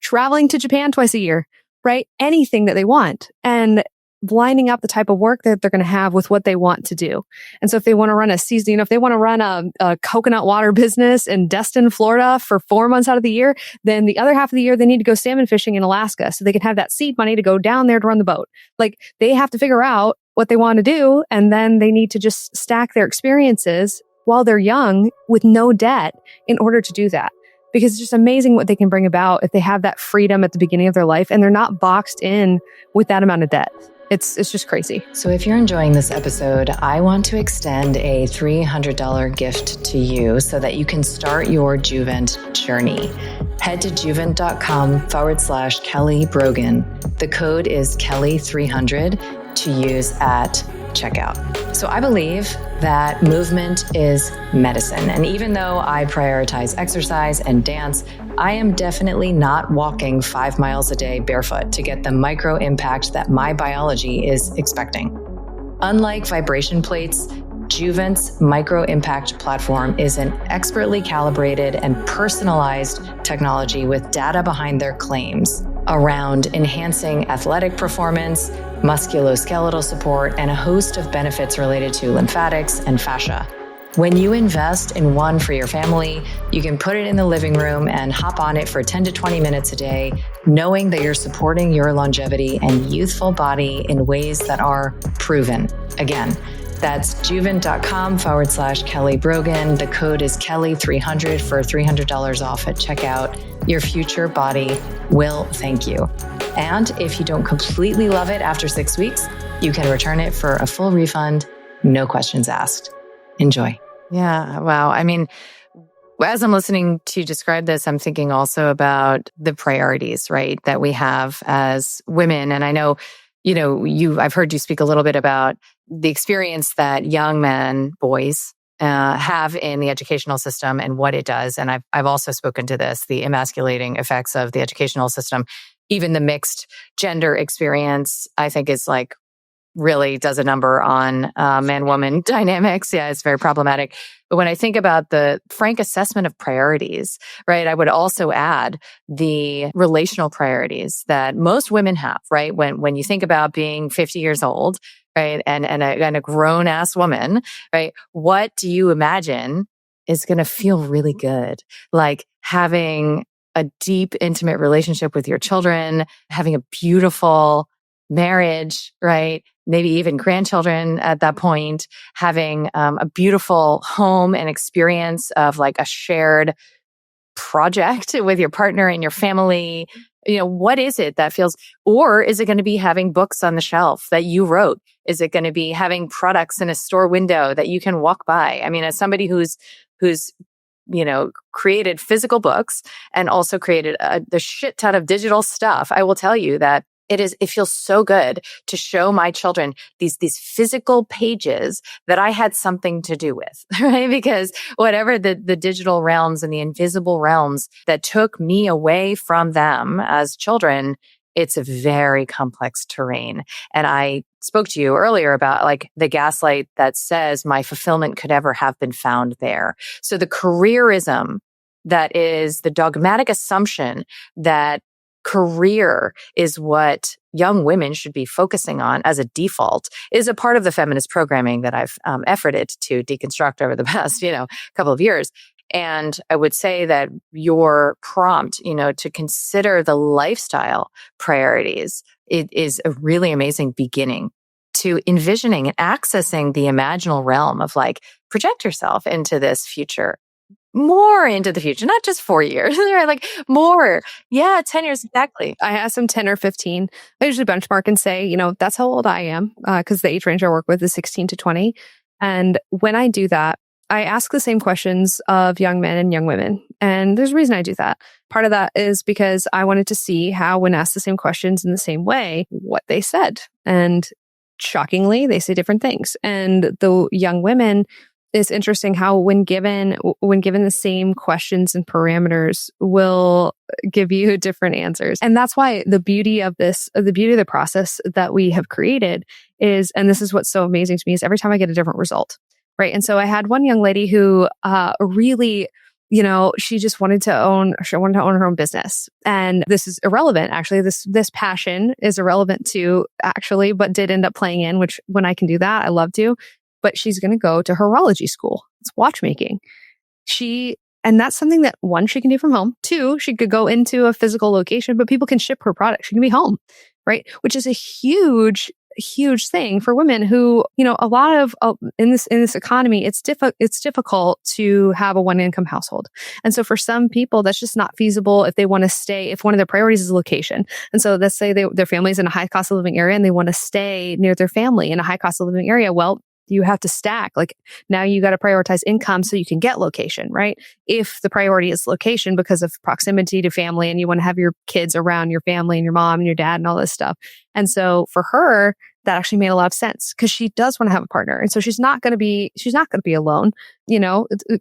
traveling to Japan twice a year, right? Anything that they want. And lining up the type of work that they're going to have with what they want to do. And so if they want to run a season, if they want to run a coconut water business in Destin, Florida for 4 months out of the year, then the other half of the year, they need to go salmon fishing in Alaska so they can have that seed money to go down there to run the boat. Like they have to figure out what they want to do. And then they need to just stack their experiences while they're young with no debt in order to do that. because it's just amazing what they can bring about if they have that freedom at the beginning of their life and they're not boxed in with that amount of debt. It's just crazy. So if you're enjoying this episode, I want to extend a $300 gift to you so that you can start your Juvent journey. Head to juvent.com/Kelly Brogan. The code is Kelly300 to use at checkout. So I believe that movement is medicine. And even though I prioritize exercise and dance, I am definitely not walking 5 miles a day barefoot to get the micro impact that my biology is expecting. Unlike vibration plates, Juvent's micro impact platform is an expertly calibrated and personalized technology with data behind their claims around enhancing athletic performance, musculoskeletal support, and a host of benefits related to lymphatics and fascia. When you invest in one for your family, you can put it in the living room and hop on it for 10 to 20 minutes a day, knowing that you're supporting your longevity and youthful body in ways that are proven. Again, that's juvent.com/Kelly Brogan. The code is Kelly300 for $300 off at checkout. Your future body will thank you. And if you don't completely love it after 6 weeks, you can return it for a full refund, no questions asked. Enjoy. Yeah. Wow. I mean, as I'm listening to you describe this, I'm thinking also about the priorities, right, that we have as women. And I know, I've heard you speak a little bit about the experience that young men, boys, have in the educational system and what it does. And I've also spoken to this, the emasculating effects of the educational system. Even the mixed gender experience, I think, is like really does a number on man-woman dynamics. Yeah, it's very problematic. But when I think about the frank assessment of priorities, right, I would also add the relational priorities that most women have, right? When you think about being 50 years old, right, and a grown-ass woman, right, what do you imagine is going to feel really good? Like having a deep, intimate relationship with your children, having a beautiful marriage, right? Maybe even grandchildren at that point, having a beautiful home and experience of like a shared project with your partner and your family. What is it that feels, or is it going to be having books on the shelf that you wrote? Is it going to be having products in a store window that you can walk by? I mean, as somebody who's created physical books and also created the shit ton of digital stuff, I will tell you that it feels so good to show my children these physical pages that I had something to do with, right? Because whatever the digital realms and the invisible realms that took me away from them as children, it's a very complex terrain. And I spoke to you earlier about like the gaslight that says my fulfillment could ever have been found there. So the careerism that is the dogmatic assumption that career is what young women should be focusing on as a default is a part of the feminist programming that I've efforted to deconstruct over the past, couple of years. And I would say that your prompt, to consider the lifestyle priorities, it is a really amazing beginning to envisioning and accessing the imaginal realm of like project yourself into this future. More into the future, not just 4 years, right? Like more. Yeah, 10 years, exactly. I ask them 10 or 15. I usually benchmark and say, that's how old I am, because the age range I work with is 16 to 20. And when I do that, I ask the same questions of young men and young women. And there's a reason I do that. Part of that is because I wanted to see how, when asked the same questions in the same way, what they said. And shockingly, they say different things. And the young women, it's interesting how when given the same questions and parameters will give you different answers. And that's why the beauty of the process that we have created is, and this is what's so amazing to me, is every time I get a different result, right? And so I had one young lady who really, she just wanted to own her own business. And this is irrelevant, actually. This passion is irrelevant to actually, but did end up playing in, which when I can do that, I love to. But she's going to go to horology school. It's watchmaking. And that's something that, one, she can do from home. Two, she could go into a physical location, but people can ship her product. She can be home, right? Which is a huge a huge thing for women who, a lot of in this economy, it's difficult to have a one income household. And so for some people, that's just not feasible if they want to stay, if one of their priorities is location. And so let's say their family's in a high cost of living area and they want to stay near their family in a high cost of living area. Well, you have to stack. Like now you got to prioritize income so you can get location, right? If the priority is location because of proximity to family and you want to have your kids around your family and your mom and your dad and all this stuff. And so for her, that actually made a lot of sense because she does want to have a partner. And so she's not going to be alone,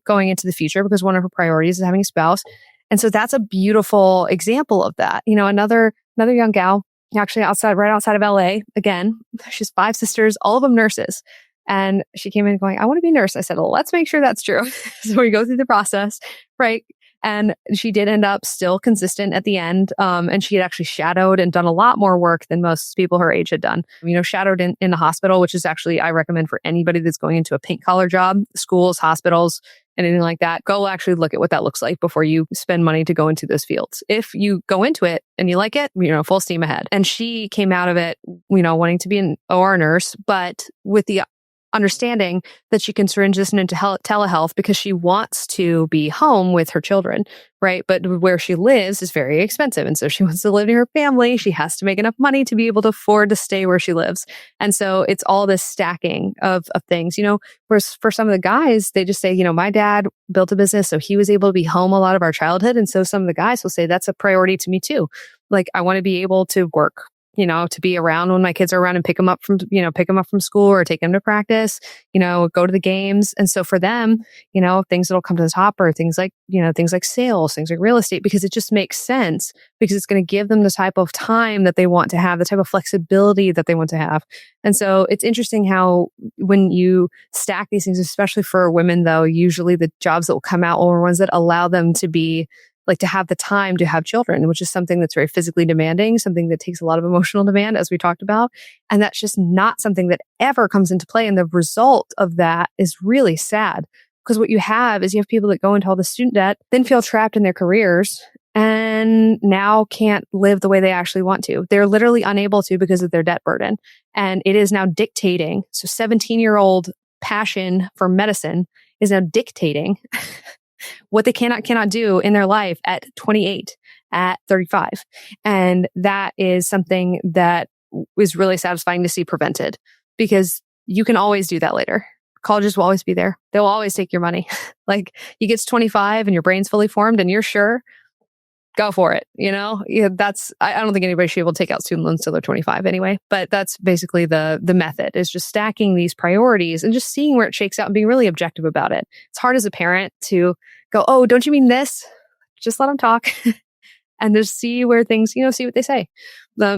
going into the future because one of her priorities is having a spouse. And so that's a beautiful example of that. Another young gal, actually right outside of LA, again, she's 5 sisters, all of them nurses. And she came in going, I want to be a nurse. I said, well, let's make sure that's true. So we go through the process, right? And she did end up still consistent at the end. And she had actually shadowed and done a lot more work than most people her age had done. Shadowed in the hospital, which is actually, I recommend for anybody that's going into a pink collar job, schools, hospitals, anything like that. Go actually look at what that looks like before you spend money to go into those fields. If you go into it and you like it, full steam ahead. And she came out of it, wanting to be an OR nurse, but with the understanding that she can transition into telehealth because she wants to be home with her children, right? But where she lives is very expensive. And so she wants to live near her family. She has to make enough money to be able to afford to stay where she lives. And so it's all this stacking of things, whereas for some of the guys, they just say, my dad built a business, so he was able to be home a lot of our childhood. And so some of the guys will say, that's a priority to me too. Like I want to be able to work, to be around when my kids are around and pick them up from school or take them to practice, go to the games. And so for them, things that'll come to the top are things like sales, things like real estate, because it just makes sense because it's going to give them the type of time that they want to have, the type of flexibility that they want to have. And so it's interesting how when you stack these things, especially for women though, usually the jobs that will come out are ones that allow them to be to have the time to have children, which is something that's very physically demanding, something that takes a lot of emotional demand, as we talked about. And that's just not something that ever comes into play. And the result of that is really sad because what you have is you have people that go into all the student debt, then feel trapped in their careers and now can't live the way they actually want to. They're literally unable to because of their debt burden. And it is now dictating. So 17-year-old passion for medicine is now dictating what they cannot do in their life at 28, at 35. And that is something that is really satisfying to see prevented because you can always do that later. Colleges will always be there. They'll always take your money. Like you get to 25 and your brain's fully formed and you're sure, go for it. I don't think anybody should be able to take out student loans till they're 25 anyway, but that's basically the method is just stacking these priorities and just seeing where it shakes out and being really objective about it. It's hard as a parent to go, oh, don't you mean this? Just let them talk and just see where things, see what they say,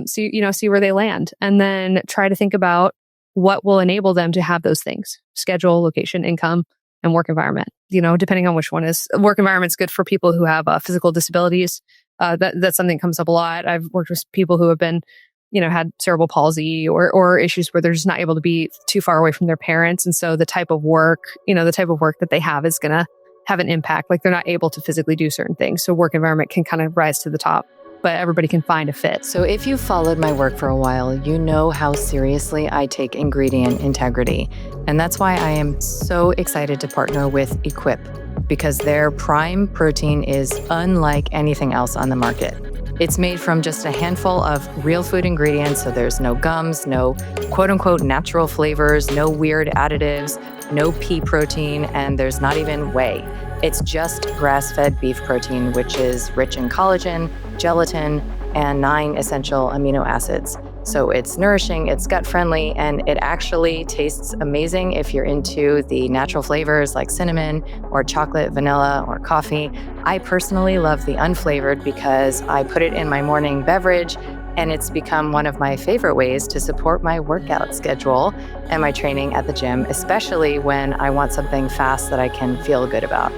see where they land and then try to think about what will enable them to have those things, schedule, location, income, and work environment, depending on which one is. Work environment's good for people who have physical disabilities. That's something that comes up a lot. I've worked with people who have been, had cerebral palsy or issues where they're just not able to be too far away from their parents. And so the type of work that they have is going to have an impact. Like they're not able to physically do certain things. So work environment can kind of rise to the top, but everybody can find a fit. So if you've followed my work for a while, you know how seriously I take ingredient integrity. And that's why I am so excited to partner with Equip, because their prime protein is unlike anything else on the market. It's made from just a handful of real food ingredients, so there's no gums, no quote-unquote natural flavors, no weird additives, no pea protein, and there's not even whey. It's just grass-fed beef protein, which is rich in collagen, gelatin, and 9 essential amino acids. So it's nourishing, it's gut-friendly, and it actually tastes amazing if you're into the natural flavors like cinnamon or chocolate, vanilla, or coffee. I personally love the unflavored because I put it in my morning beverage, and it's become one of my favorite ways to support my workout schedule and my training at the gym, especially when I want something fast that I can feel good about.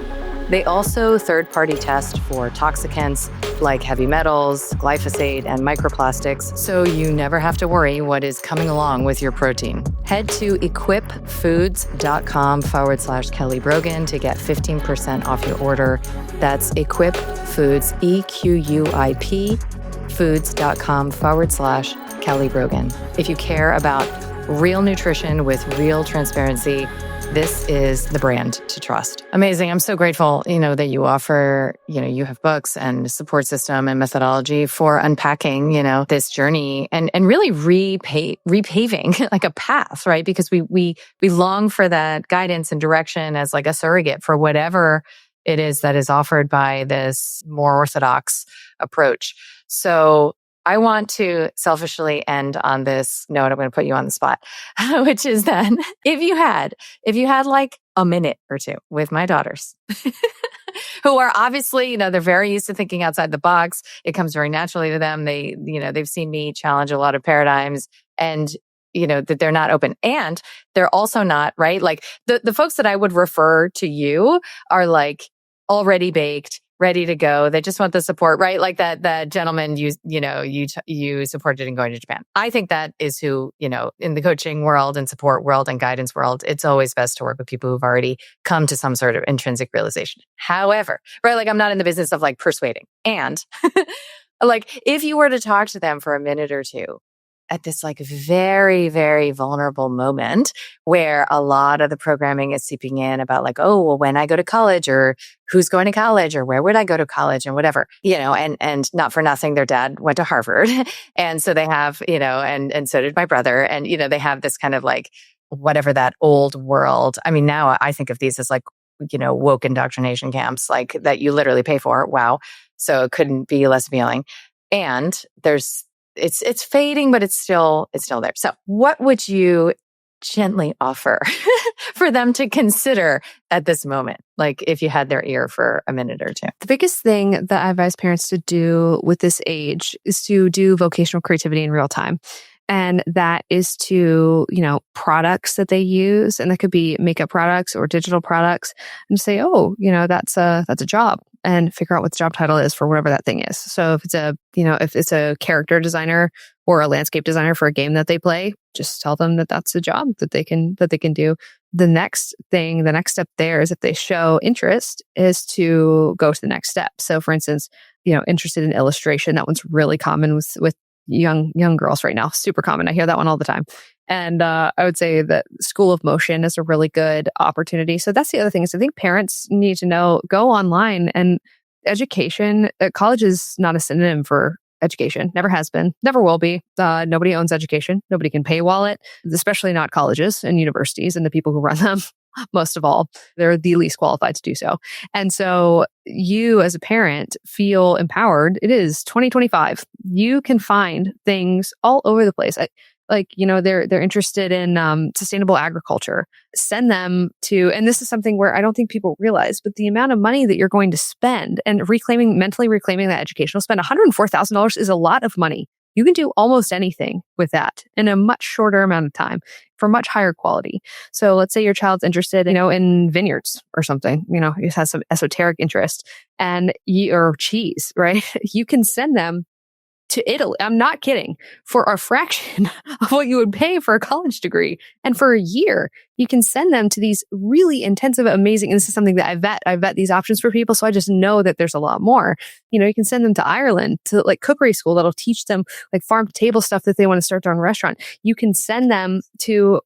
They also third-party test for toxicants like heavy metals, glyphosate, and microplastics, so you never have to worry what is coming along with your protein. Head to equipfoods.com/Kelly Brogan to get 15% off your order. That's Equip Foods, EQUIP wholefoods.com/Kelly Brogan. If you care about real nutrition with real transparency, this is the brand to trust. Amazing. I'm so grateful, that you offer, you have books and support system and methodology for unpacking, this journey and really repaving like a path, right? Because we long for that guidance and direction as like a surrogate for whatever it is that is offered by this more orthodox approach. So I want to selfishly end on this note. I'm going to put you on the spot, which is that if you had like a minute or two with my daughters, who are obviously, they're very used to thinking outside the box. It comes very naturally to them. They've seen me challenge a lot of paradigms and, that they're not open. And they're also not, right? Like the folks that I would refer to you are like already baked, ready to go. They just want the support, right? Like that gentleman you supported in going to Japan. I think that is who, in the coaching world and support world and guidance world, it's always best to work with people who've already come to some sort of intrinsic realization. However, right, like I'm not in the business of like persuading. And like if you were to talk to them for a minute or two at this like very, very vulnerable moment where a lot of the programming is seeping in about like, oh, well, when I go to college or who's going to college or where would I go to college and whatever, and not for nothing, their dad went to Harvard. And so they have, and so did my brother. And, they have this kind of like, whatever that old world. I mean, now I think of these as like, woke indoctrination camps, like that you literally pay for. Wow. So it couldn't be less appealing. And it's fading, but it's still there. So what would you gently offer for them to consider at this moment? Like if you had their ear for a minute or two. The biggest thing that I advise parents to do with this age is to do vocational creativity in real time. And that is to, products that they use, and that could be makeup products or digital products, and say, oh, that's a job, and figure out what the job title is for whatever that thing is. So if it's a character designer or a landscape designer for a game that they play, just tell them that that's a job that they can do. The next step there is if they show interest is to go to the next step. So for instance, interested in illustration, that one's really common with young girls right now. Super common. I hear that one all the time. And I would say that School of Motion is a really good opportunity. So that's the other thing is I think parents need to know, go online, and education. College is not a synonym for education. Never has been. Never will be. Nobody owns education. Nobody can paywall it, especially not colleges and universities and the people who run them. Most of all, they're the least qualified to do so. And so you as a parent feel empowered. It is 2025. You can find things all over the place. They're interested in sustainable agriculture. Send them to, and this is something where I don't think people realize, but the amount of money that you're going to spend and mentally reclaiming that educational spend, $104,000 is a lot of money. You can do almost anything with that in a much shorter amount of time for much higher quality. So let's say your child's interested, in vineyards or something, he has some esoteric interest or cheese, right? You can send them to Italy. I'm not kidding. For a fraction of what you would pay for a college degree. And for a year, you can send them to these really intensive, amazing, and this is something that I vet these options for people. So I just know that there's a lot more. You can send them to Ireland to like cookery school that'll teach them like farm to table stuff that they want to start their own restaurant. You can send them to,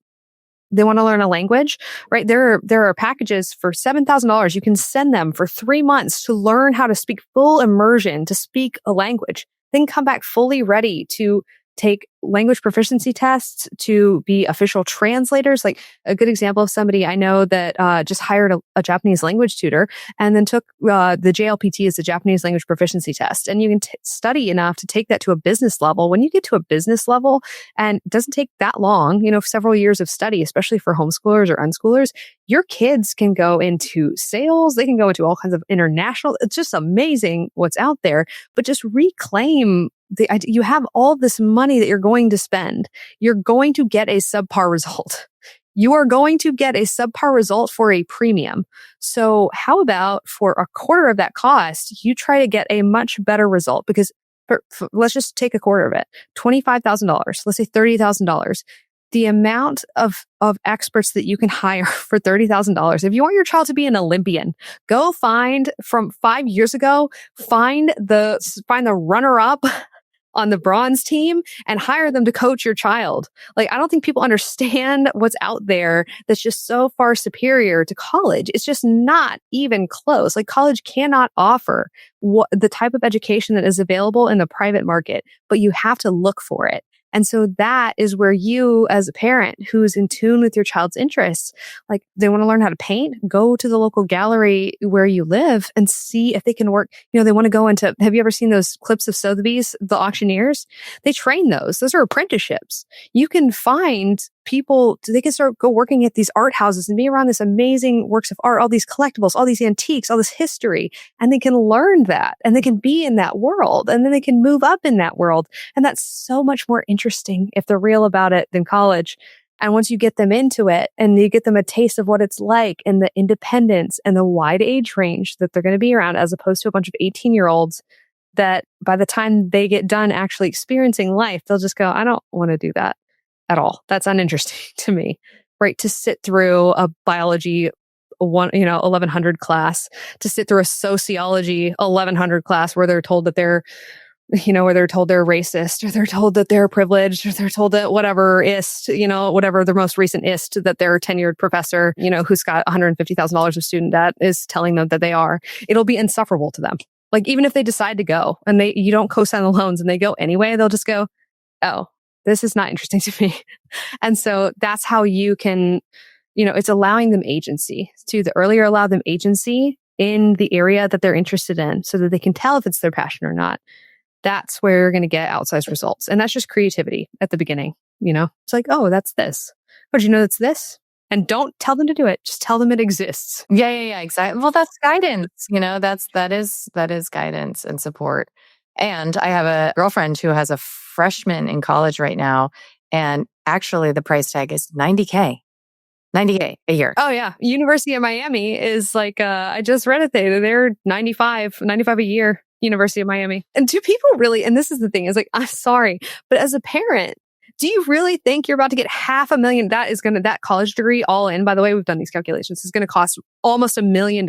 they want to learn a language, right? There are packages for $7,000. You can send them for 3 months to learn how to speak, full immersion to speak a language. Then come back fully ready to take language proficiency tests, to be official translators. Like a good example of somebody I know that just hired a Japanese language tutor and then took the JLPT as the Japanese language proficiency test. And you can study enough to take that to a business level. When you get to a business level, and it doesn't take that long, several years of study, especially for homeschoolers or unschoolers, your kids can go into sales. They can go into all kinds of international. It's just amazing what's out there, but just reclaim you have all this money that you're going to spend. You're going to get a subpar result. You are going to get a subpar result for a premium. So how about for a quarter of that cost, you try to get a much better result? Because let's just take a quarter of it, $25,000, let's say $30,000. The amount of experts that you can hire for $30,000. If you want your child to be an Olympian, go find from 5 years ago, find the runner-up on the bronze team and hire them to coach your child. Like, I don't think people understand what's out there that's just so far superior to college. It's just not even close. Like, college cannot offer the type of education that is available in the private market, but you have to look for it. And so that is where you, as a parent who's in tune with your child's interests, like they want to learn how to paint, go to the local gallery where you live and see if they can work. They want to go into, have you ever seen those clips of Sotheby's, the auctioneers? They train those. Those are apprenticeships. You can find people, they can go working at these art houses and be around this amazing works of art, all these collectibles, all these antiques, all this history, and they can learn that and they can be in that world and then they can move up in that world. And that's so much more interesting if they're real about it than college. And once you get them into it and you get them a taste of what it's like and the independence and the wide age range that they're going to be around, as opposed to a bunch of 18-year-olds that by the time they get done actually experiencing life, they'll just go, I don't want to do that at all. That's uninteresting to me, right? To sit through a biology 1100 class, to sit through a sociology 1100 class where they're told that they're racist, or they're told that they're privileged, or they're told that whatever their most recent ist that their tenured professor, who's got $150,000 of student debt is telling them that they are. It'll be insufferable to them. Like, even if they decide to go and you don't co-sign the loans and they go anyway, they'll just go, oh, this is not interesting to me. And so that's how you can, it's allowing them agency. To the earlier allow them agency in the area that they're interested in so that they can tell if it's their passion or not. That's where you're going to get outsized results. And that's just creativity at the beginning. It's like, oh, that's this. But that's this. And don't tell them to do it. Just tell them it exists. Yeah, exactly. Well, that's guidance. That is guidance and support. And I have a girlfriend who has a freshman in college right now. And actually the price tag is $90K a year. Oh yeah. University of Miami is like, I just read it. They're $95 a year, University of Miami. And do people really, and this is the thing, is like, I'm sorry, but as a parent, do you really think you're about to get $500,000? That college degree all in, by the way, we've done these calculations, is going to cost almost $1 million.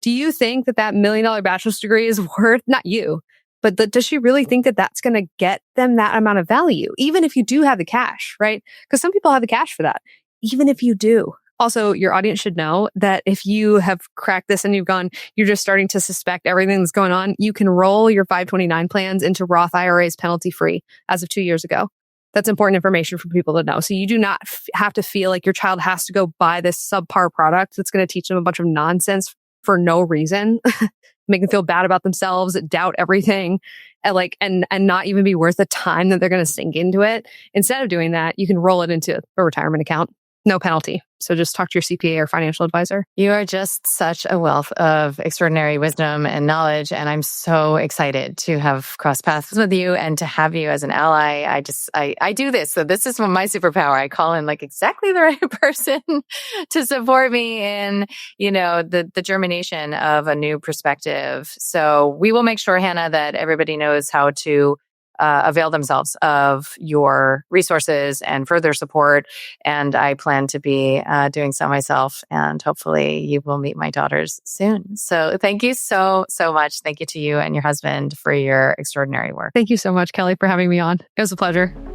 Do you think that $1 million bachelor's degree is worth, not you, but does she really think that that's going to get them that amount of value? Even if you do have the cash, right? Because some people have the cash for that. Even if you do. Also, your audience should know that if you have cracked this and you're just starting to suspect everything that's going on, you can roll your 529 plans into Roth IRAs penalty free as of 2 years ago. That's important information for people to know. So you do not have to feel like your child has to go buy this subpar product that's going to teach them a bunch of nonsense for no reason, make them feel bad about themselves, doubt everything, and not even be worth the time that they're going to sink into it. Instead of doing that, you can roll it into a retirement account. No penalty. So just talk to your CPA or financial advisor. You are just such a wealth of extraordinary wisdom and knowledge. And I'm so excited to have crossed paths with you and to have you as an ally. I do this. So this is my superpower. I call in like exactly the right person to support me in, the germination of a new perspective. So we will make sure, Hannah, that everybody knows how to avail themselves of your resources and further support. And I plan to be doing so myself. And hopefully you will meet my daughters soon. So thank you so, so much. Thank you to you and your husband for your extraordinary work. Thank you so much, Kelly, for having me on. It was a pleasure.